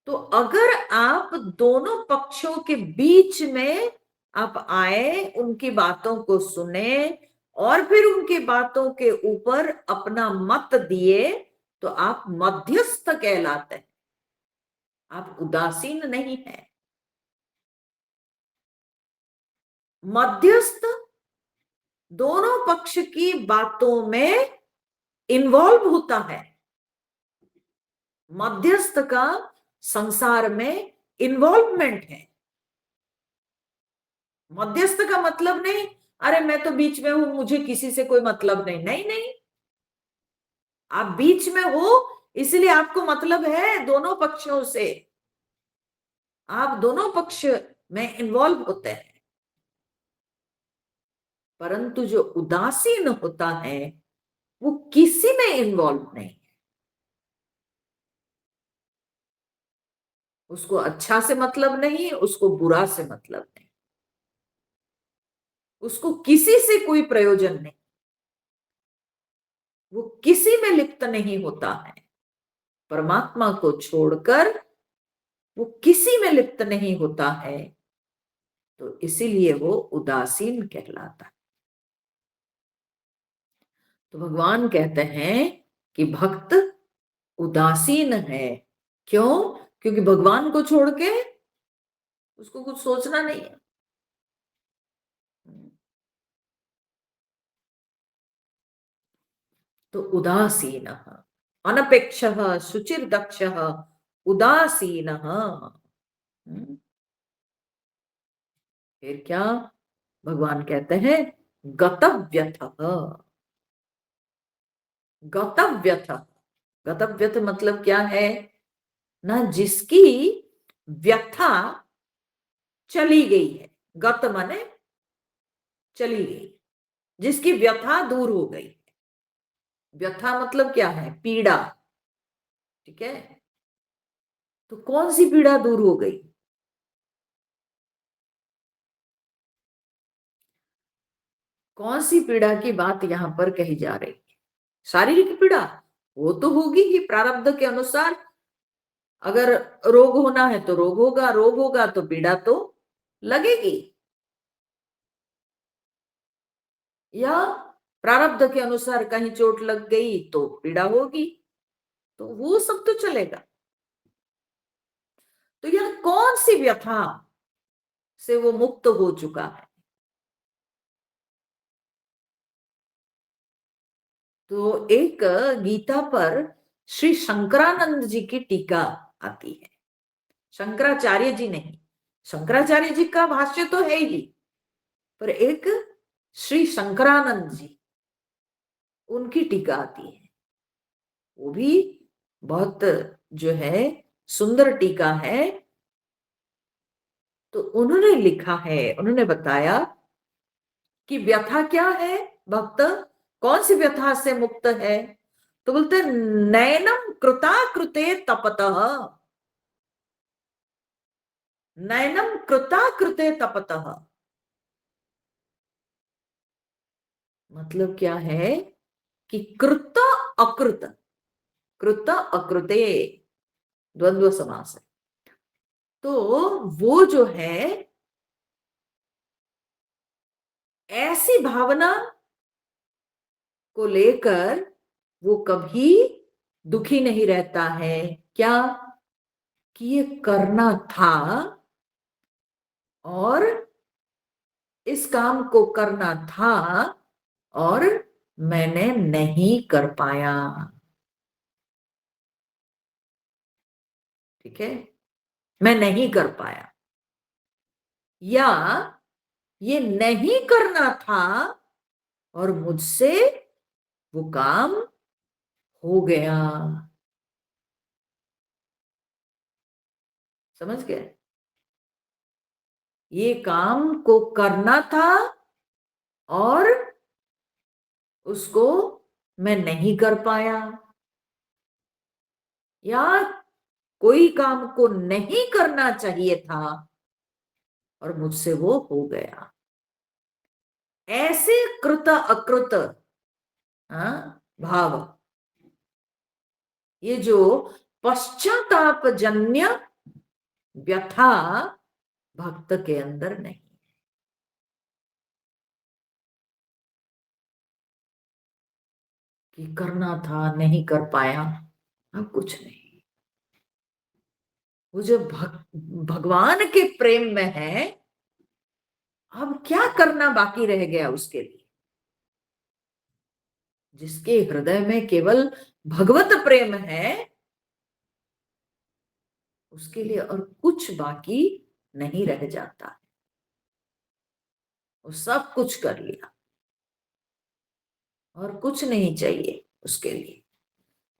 तो अगर आप दोनों पक्षों के बीच में आप आए, उनकी बातों को सुने और फिर उनकी बातों के ऊपर अपना मत दिए, तो आप मध्यस्थ कहलाते हैं, आप उदासीन नहीं है। मध्यस्थ दोनों पक्ष की बातों में इन्वॉल्व होता है, मध्यस्थ का संसार में इन्वॉल्वमेंट है। मध्यस्थ का मतलब नहीं अरे मैं तो बीच में हूं, मुझे किसी से कोई मतलब नहीं, नहीं नहीं, आप बीच में हो इसलिए आपको मतलब है दोनों पक्षों से, आप दोनों पक्ष में इन्वॉल्व होते हैं। परंतु जो उदासीन होता है वो किसी में इन्वॉल्व नहीं, उसको अच्छा से मतलब नहीं, उसको बुरा से मतलब नहीं, उसको किसी से कोई प्रयोजन नहीं, वो किसी में लिप्त नहीं होता है। परमात्मा को छोड़कर वो किसी में लिप्त नहीं होता है, तो इसीलिए वो उदासीन कहलाता है। तो भगवान कहते हैं कि भक्त उदासीन है। क्यों? क्योंकि भगवान को छोड़ के उसको कुछ सोचना नहीं है। तो उदासीन, अनपेक्ष, शुचिर्दक्ष, उदासीन। फिर क्या भगवान कहते हैं? गतव्यथ। गतव्यथ, गतव्यथ मतलब क्या है ना, जिसकी व्यथा चली गई है। गत माने चली गई, जिसकी व्यथा दूर हो गई। व्यथा मतलब क्या है? पीड़ा। ठीक है, तो कौन सी पीड़ा दूर हो गई? कौन सी पीड़ा की बात यहां पर कही जा रही है? शारीरिक पीड़ा वो तो होगी ही प्रारब्ध के अनुसार। अगर रोग होना है तो रोग होगा, रोग होगा तो पीड़ा तो लगेगी। या प्रारब्ध के अनुसार कहीं चोट लग गई तो पीड़ा होगी, तो वो सब तो चलेगा। तो यह कौन सी व्यथा से वो मुक्त हो चुका है? तो एक गीता पर श्री शंकरानंद जी की टीका आती है। शंकराचार्य जी नहीं, शंकराचार्य जी का भाष्य तो है ही, पर एक श्री शंकरानंद जी, उनकी टीका आती है। वो भी बहुत जो है सुंदर टीका है। तो उन्होंने लिखा है, उन्होंने बताया कि व्यथा क्या है, भक्त कौन सी व्यथा से मुक्त है? तो बोलते नयनम कृता कृते तपतः, नयनम कृता कृते तपतः। मतलब क्या है कि कृत अकृत, कृत अकृते द्वंद्व समास है। तो वो जो है ऐसी भावना को लेकर वो कभी दुखी नहीं रहता है। क्या? कि ये करना था और इस काम को करना था और मैंने नहीं कर पाया। ठीक है, मैं नहीं कर पाया, या ये नहीं करना था और मुझसे वो काम हो गया। समझ गए? ये काम को करना था और उसको मैं नहीं कर पाया, या कोई काम को नहीं करना चाहिए था और मुझसे वो हो गया। ऐसे कृत अकृत, भाव, ये जो पश्चाताप जन्य व्यथा भक्त के अंदर नहीं। कि करना था नहीं कर पाया, अब कुछ नहीं। वो जो भगवान के प्रेम में है, अब क्या करना बाकी रह गया उसके लिए? जिसके हृदय में केवल भगवत प्रेम है, उसके लिए और कुछ बाकी नहीं रह जाता। वो सब कुछ कर लिया और कुछ नहीं चाहिए उसके लिए।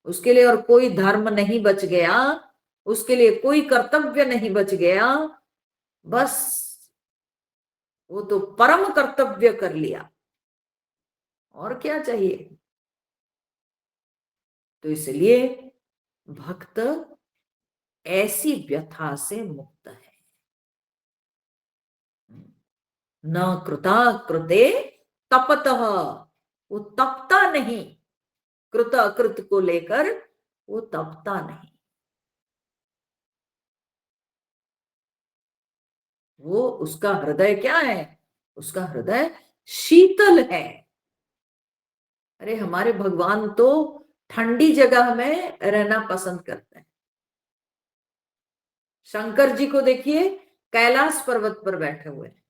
उसके लिए और कोई धर्म नहीं बच गया, उसके लिए कोई कर्तव्य नहीं बच गया, बस वो तो परम कर्तव्य कर लिया। और क्या चाहिए? तो इसलिए भक्त ऐसी व्यथा से मुक्त है। न कृता कृते तपतः, वो तपता नहीं, कृत अकृत को लेकर वो तपता नहीं। वो उसका हृदय क्या है? उसका हृदय शीतल है। अरे हमारे भगवान तो ठंडी जगह में रहना पसंद करते हैं। शंकर जी को देखिए, कैलाश पर्वत पर बैठे हुए हैं,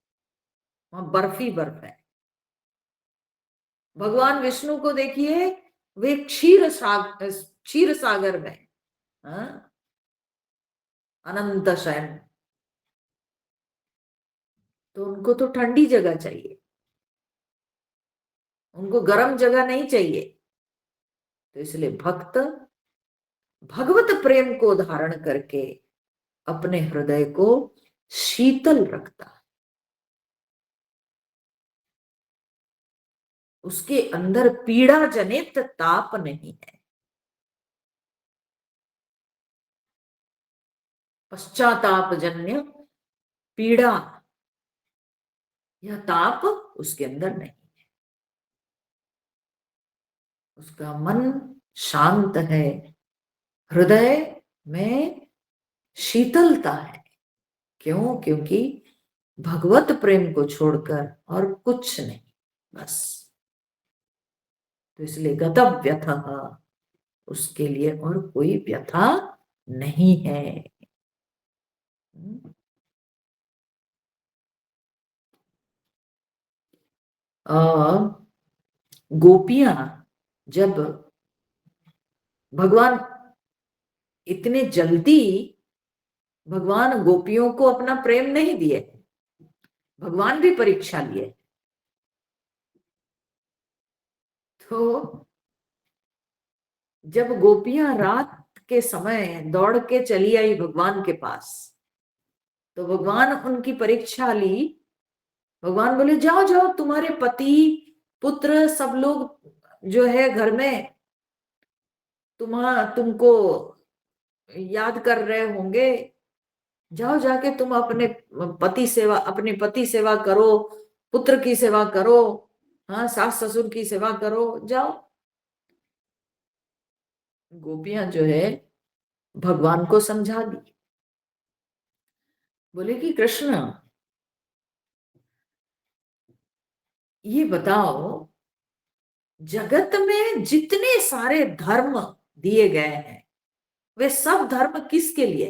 वहां बर्फ ही बर्फ है। भगवान विष्णु को देखिए, वे क्षीर सागर में, हाँ? अनंत शयन। तो उनको तो ठंडी जगह चाहिए, उनको गर्म जगह नहीं चाहिए। तो इसलिए भक्त भगवत प्रेम को धारण करके अपने हृदय को शीतल रखता है। उसके अंदर पीड़ा जनित ताप नहीं है। पश्चाताप जन्य पीड़ा या ताप उसके अंदर नहीं। उसका मन शांत है, हृदय में शीतलता है। क्यों? क्योंकि भगवत प्रेम को छोड़कर और कुछ नहीं, बस। तो इसलिए गतव व्यथा, उसके लिए और कोई व्यथा नहीं है। गोपियां जब भगवान इतने जल्दी, भगवान गोपियों को अपना प्रेम नहीं दिए, भगवान भी परीक्षा लिए। तो जब गोपियां रात के समय दौड़ के चली आई भगवान के पास, तो भगवान उनकी परीक्षा ली। भगवान बोले, जाओ जाओ, तुम्हारे पति पुत्र सब लोग जो है घर में तुमको याद कर रहे होंगे। जाओ जाके तुम अपने पति सेवा करो, पुत्र की सेवा करो, हाँ, सास ससुर की सेवा करो, जाओ। गोपियां जो है भगवान को समझा दी। बोले कि कृष्ण, ये बताओ, जगत में जितने सारे धर्म दिए गए हैं, वे सब धर्म किसके लिए?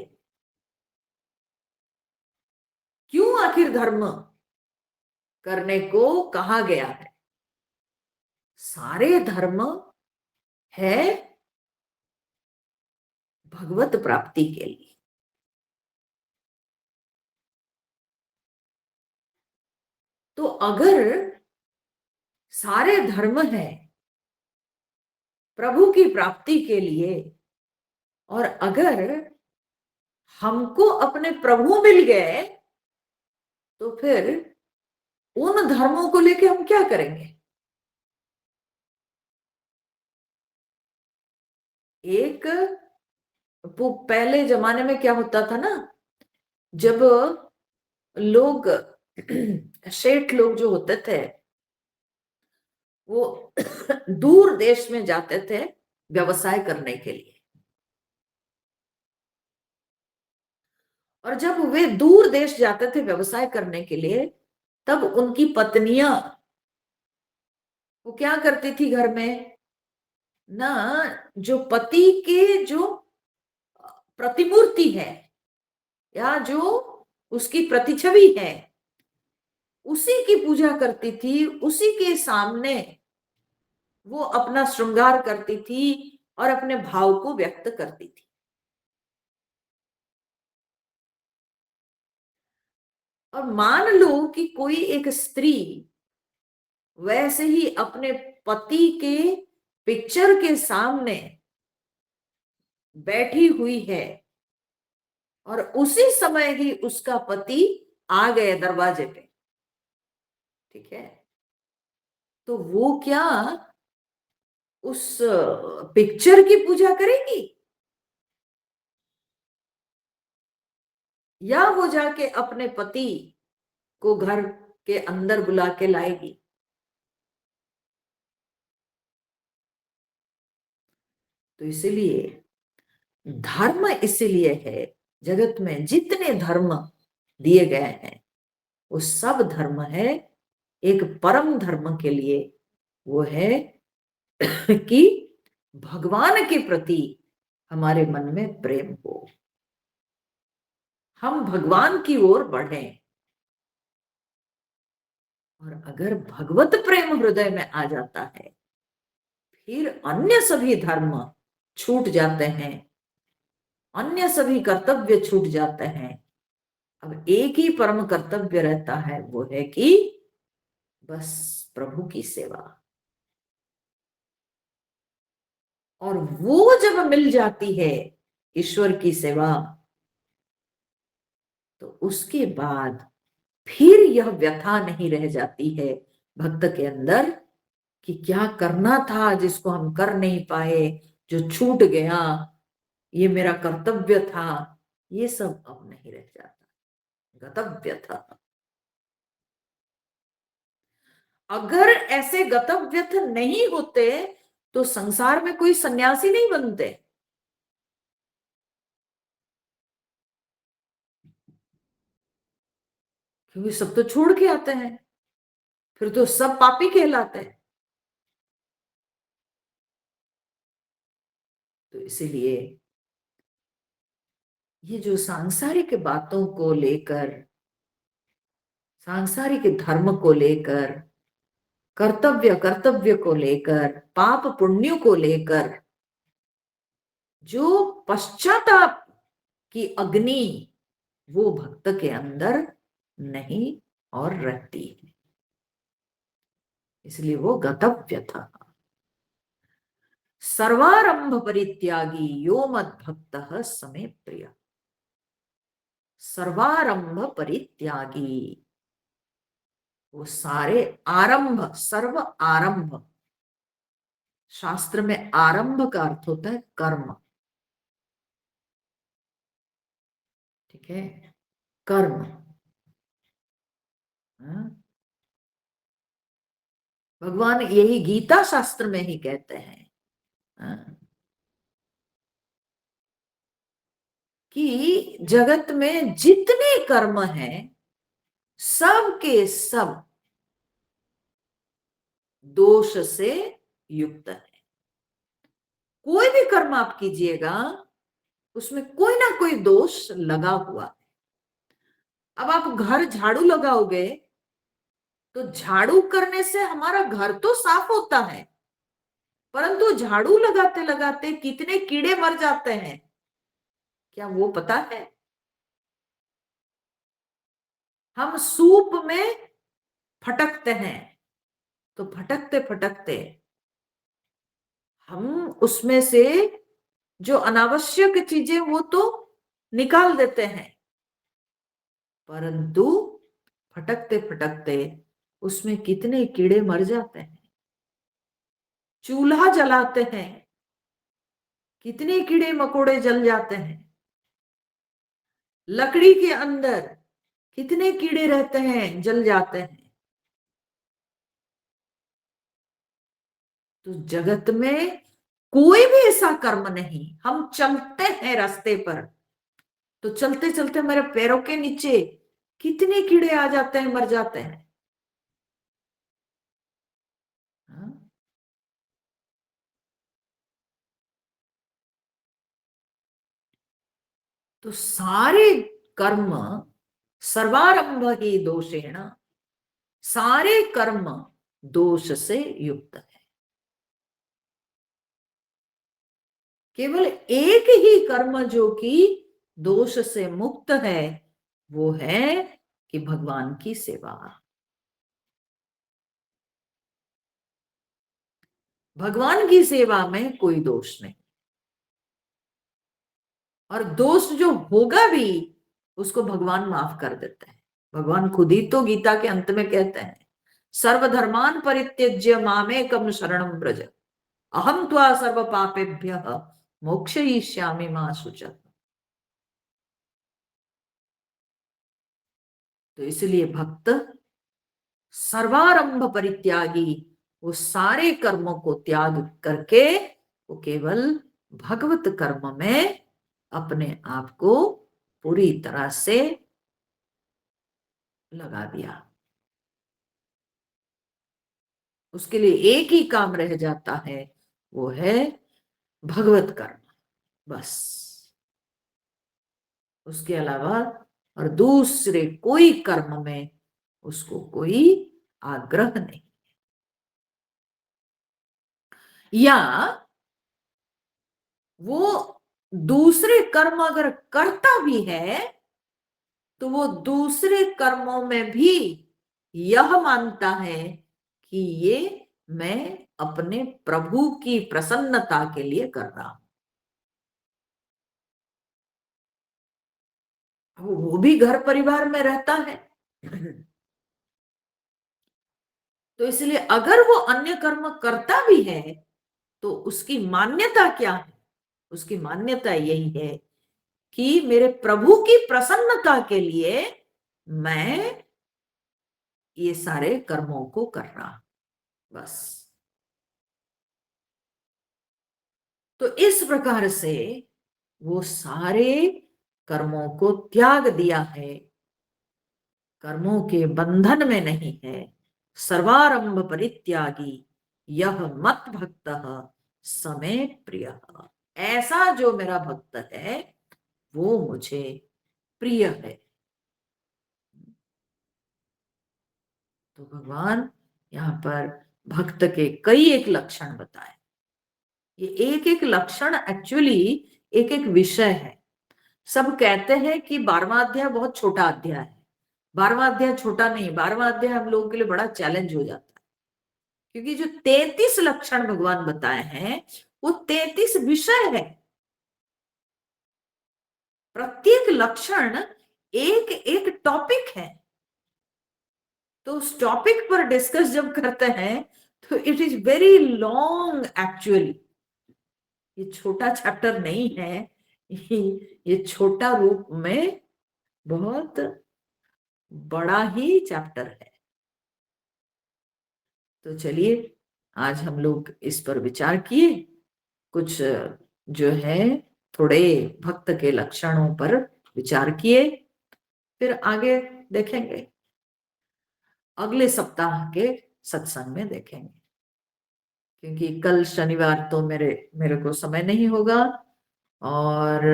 क्यों आखिर धर्म करने को कहा गया है? सारे धर्म है भगवत प्राप्ति के लिए। तो अगर सारे धर्म है प्रभु की प्राप्ति के लिए, और अगर हमको अपने प्रभु मिल गए, तो फिर उन धर्मों को लेके हम क्या करेंगे? एक पहले जमाने में क्या होता था ना, जब लोग शेठ लोग जो होते थे, वो दूर देश में जाते थे व्यवसाय करने के लिए। और जब वे दूर देश जाते थे व्यवसाय करने के लिए, तब उनकी पत्नियां वो क्या करती थी घर में ना, जो पति के जो प्रतिमूर्ति है या जो उसकी प्रतिछवि है, उसी की पूजा करती थी, उसी के सामने वो अपना श्रृंगार करती थी और अपने भाव को व्यक्त करती थी। और मान लो कि कोई एक स्त्री वैसे ही अपने पति के पिक्चर के सामने बैठी हुई है और उसी समय ही उसका पति आ गए दरवाजे पे, ठीक है, तो वो क्या उस पिक्चर की पूजा करेगी या वो जाके अपने पति को घर के अंदर बुला के लाएगी? तो इसीलिए धर्म इसीलिए है, जगत में जितने धर्म दिए गए हैं वो सब धर्म है एक परम धर्म के लिए, वो है कि भगवान के प्रति हमारे मन में प्रेम हो, हम भगवान की ओर बढ़ें। और अगर भगवत प्रेम हृदय में आ जाता है फिर अन्य सभी धर्म छूट जाते हैं, अन्य सभी कर्तव्य छूट जाते हैं। अब एक ही परम कर्तव्य रहता है, वो है कि बस प्रभु की सेवा। और वो जब मिल जाती है ईश्वर की सेवा, तो उसके बाद फिर यह व्यथा नहीं रह जाती है भक्त के अंदर कि क्या करना था जिसको हम कर नहीं पाए, जो छूट गया, ये मेरा कर्तव्य था, ये सब अब नहीं रह जाता, गतव्य था। अगर ऐसे गतव्यथ नहीं होते तो संसार में कोई सन्यासी नहीं बनते, क्योंकि सब तो छोड़ के आते हैं, फिर तो सब पापी कहलाते हैं। तो इसीलिए ये जो सांसारिक बातों को लेकर, सांसारिक धर्म को लेकर, कर्तव्य कर्तव्य को लेकर, पाप पुण्य को लेकर जो पश्चाताप की अग्नि वो भक्त के अंदर नहीं और रहती है, इसलिए वो गतव्य था। सर्वारंभ परित्यागी यो मद भक्त समे प्रिय। सर्वारंभ परित्यागी, वो सारे आरंभ, सर्व आरंभ, शास्त्र में आरंभ का अर्थ होता है कर्म, ठीक है, कर्म। हाँ? भगवान यही गीता शास्त्र में ही कहते हैं, हाँ, कि जगत में जितने कर्म हैं सब के सब दोष से युक्त है। कोई भी कर्म आप कीजिएगा उसमें कोई ना कोई दोष लगा हुआ है। अब आप घर झाड़ू लगाओगे तो झाड़ू करने से हमारा घर तो साफ होता है, परंतु झाड़ू लगाते लगाते कितने कीड़े मर जाते हैं क्या वो पता है? हम सूप में फटकते हैं तो फटकते फटकते हम उसमें से जो अनावश्यक चीजें वो तो निकाल देते हैं, परंतु फटकते फटकते उसमें कितने कीड़े मर जाते हैं। चूल्हा जलाते हैं, कितने कीड़े मकोड़े जल जाते हैं। लकड़ी के अंदर कितने कीड़े रहते हैं, जल जाते हैं। तो जगत में कोई भी ऐसा कर्म नहीं, हम चलते हैं रास्ते पर तो चलते चलते मेरे पैरों के नीचे कितने कीड़े आ जाते हैं, मर जाते हैं। हाँ? तो सारे कर्म सर्वारंभ ही दोषेण, सारे कर्म दोष से युक्त है। केवल एक ही कर्म जो कि दोष से मुक्त है वो है कि भगवान की सेवा, भगवान की सेवा में कोई दोष नहीं, और दोष जो होगा भी उसको भगवान माफ कर देते हैं। भगवान खुद ही तो गीता के अंत में कहते हैं, सर्वधर्मान परित्यज्य मामेकम शरणं व्रज, अहम त्वा सर्व पापेभ्यः मोक्षयिष्यामि मा शुचः। तो इसलिए भक्त सर्वारंभ परित्यागी, वो सारे कर्मों को त्याग करके वो केवल भगवत कर्म में अपने आप को पूरी तरह से लगा दिया। उसके लिए एक ही काम रह जाता है, वो है भगवत कर्म, बस। उसके अलावा और दूसरे कोई कर्म में उसको कोई आग्रह नहीं। या वो दूसरे कर्म अगर करता भी है तो वो दूसरे कर्मों में भी यह मानता है कि ये मैं अपने प्रभु की प्रसन्नता के लिए कर रहा हूं। वो भी घर परिवार में रहता है। तो इसलिए अगर वो अन्य कर्म करता भी है तो उसकी मान्यता क्या है? उसकी मान्यता यही है कि मेरे प्रभु की प्रसन्नता के लिए मैं ये सारे कर्मों को कर रहा हूं, बस। तो इस प्रकार से वो सारे कर्मों को त्याग दिया है, कर्मों के बंधन में नहीं है। सर्वारंभ परित्यागी यह मत भक्त समे प्रिय, ऐसा जो मेरा भक्त है वो मुझे प्रिय है। तो भगवान यहाँ पर भक्त के कई एक लक्षण बताए। ये एक एक लक्षण एक्चुअली एक एक विषय है। सब कहते हैं कि 12वां अध्याय बहुत छोटा अध्याय है। 12वां अध्याय छोटा नहीं, 12वां अध्याय हम लोगों के लिए बड़ा चैलेंज हो जाता है, क्योंकि जो 33 लक्षण भगवान बताए हैं वो 33 विषय है। प्रत्येक लक्षण एक एक टॉपिक है। तो उस टॉपिक पर डिस्कस जब करते हैं तो it is very long actually. ये छोटा चैप्टर नहीं है, ये छोटा रूप में बहुत बड़ा ही चैप्टर है। तो चलिए आज हम लोग इस पर विचार किए, कुछ जो है थोड़े भक्त के लक्षणों पर विचार किए, फिर आगे देखेंगे, अगले सप्ताह के सत्संग में देखेंगे। क्योंकि कल शनिवार तो मेरे को समय नहीं होगा, और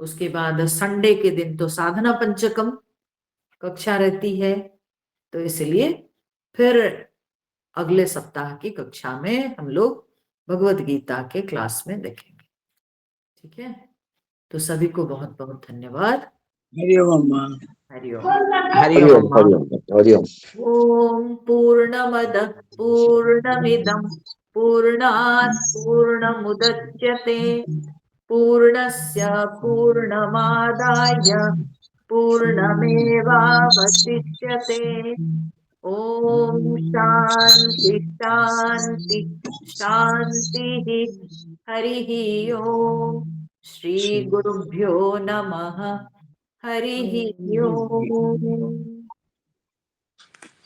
उसके बाद संडे के दिन तो साधना पंचकम कक्षा रहती है। तो इसलिए फिर अगले सप्ताह की कक्षा में हम लोग भगवत गीता के क्लास में देखेंगे। ठीक है, तो सभी को बहुत बहुत धन्यवाद। हरिओम हरिओम। हरिओम हरिओम। ओम पूर्णमदः पूर्णमिदं पूर्णात् पूर्णमुदच्यते पूर्णस्य पूर्णमादाय पूर्णमेवावशिष्यते। ओम शांति शांति शांति। हरि ओम। श्री गुरुभ्यो नमः। हरि ओम।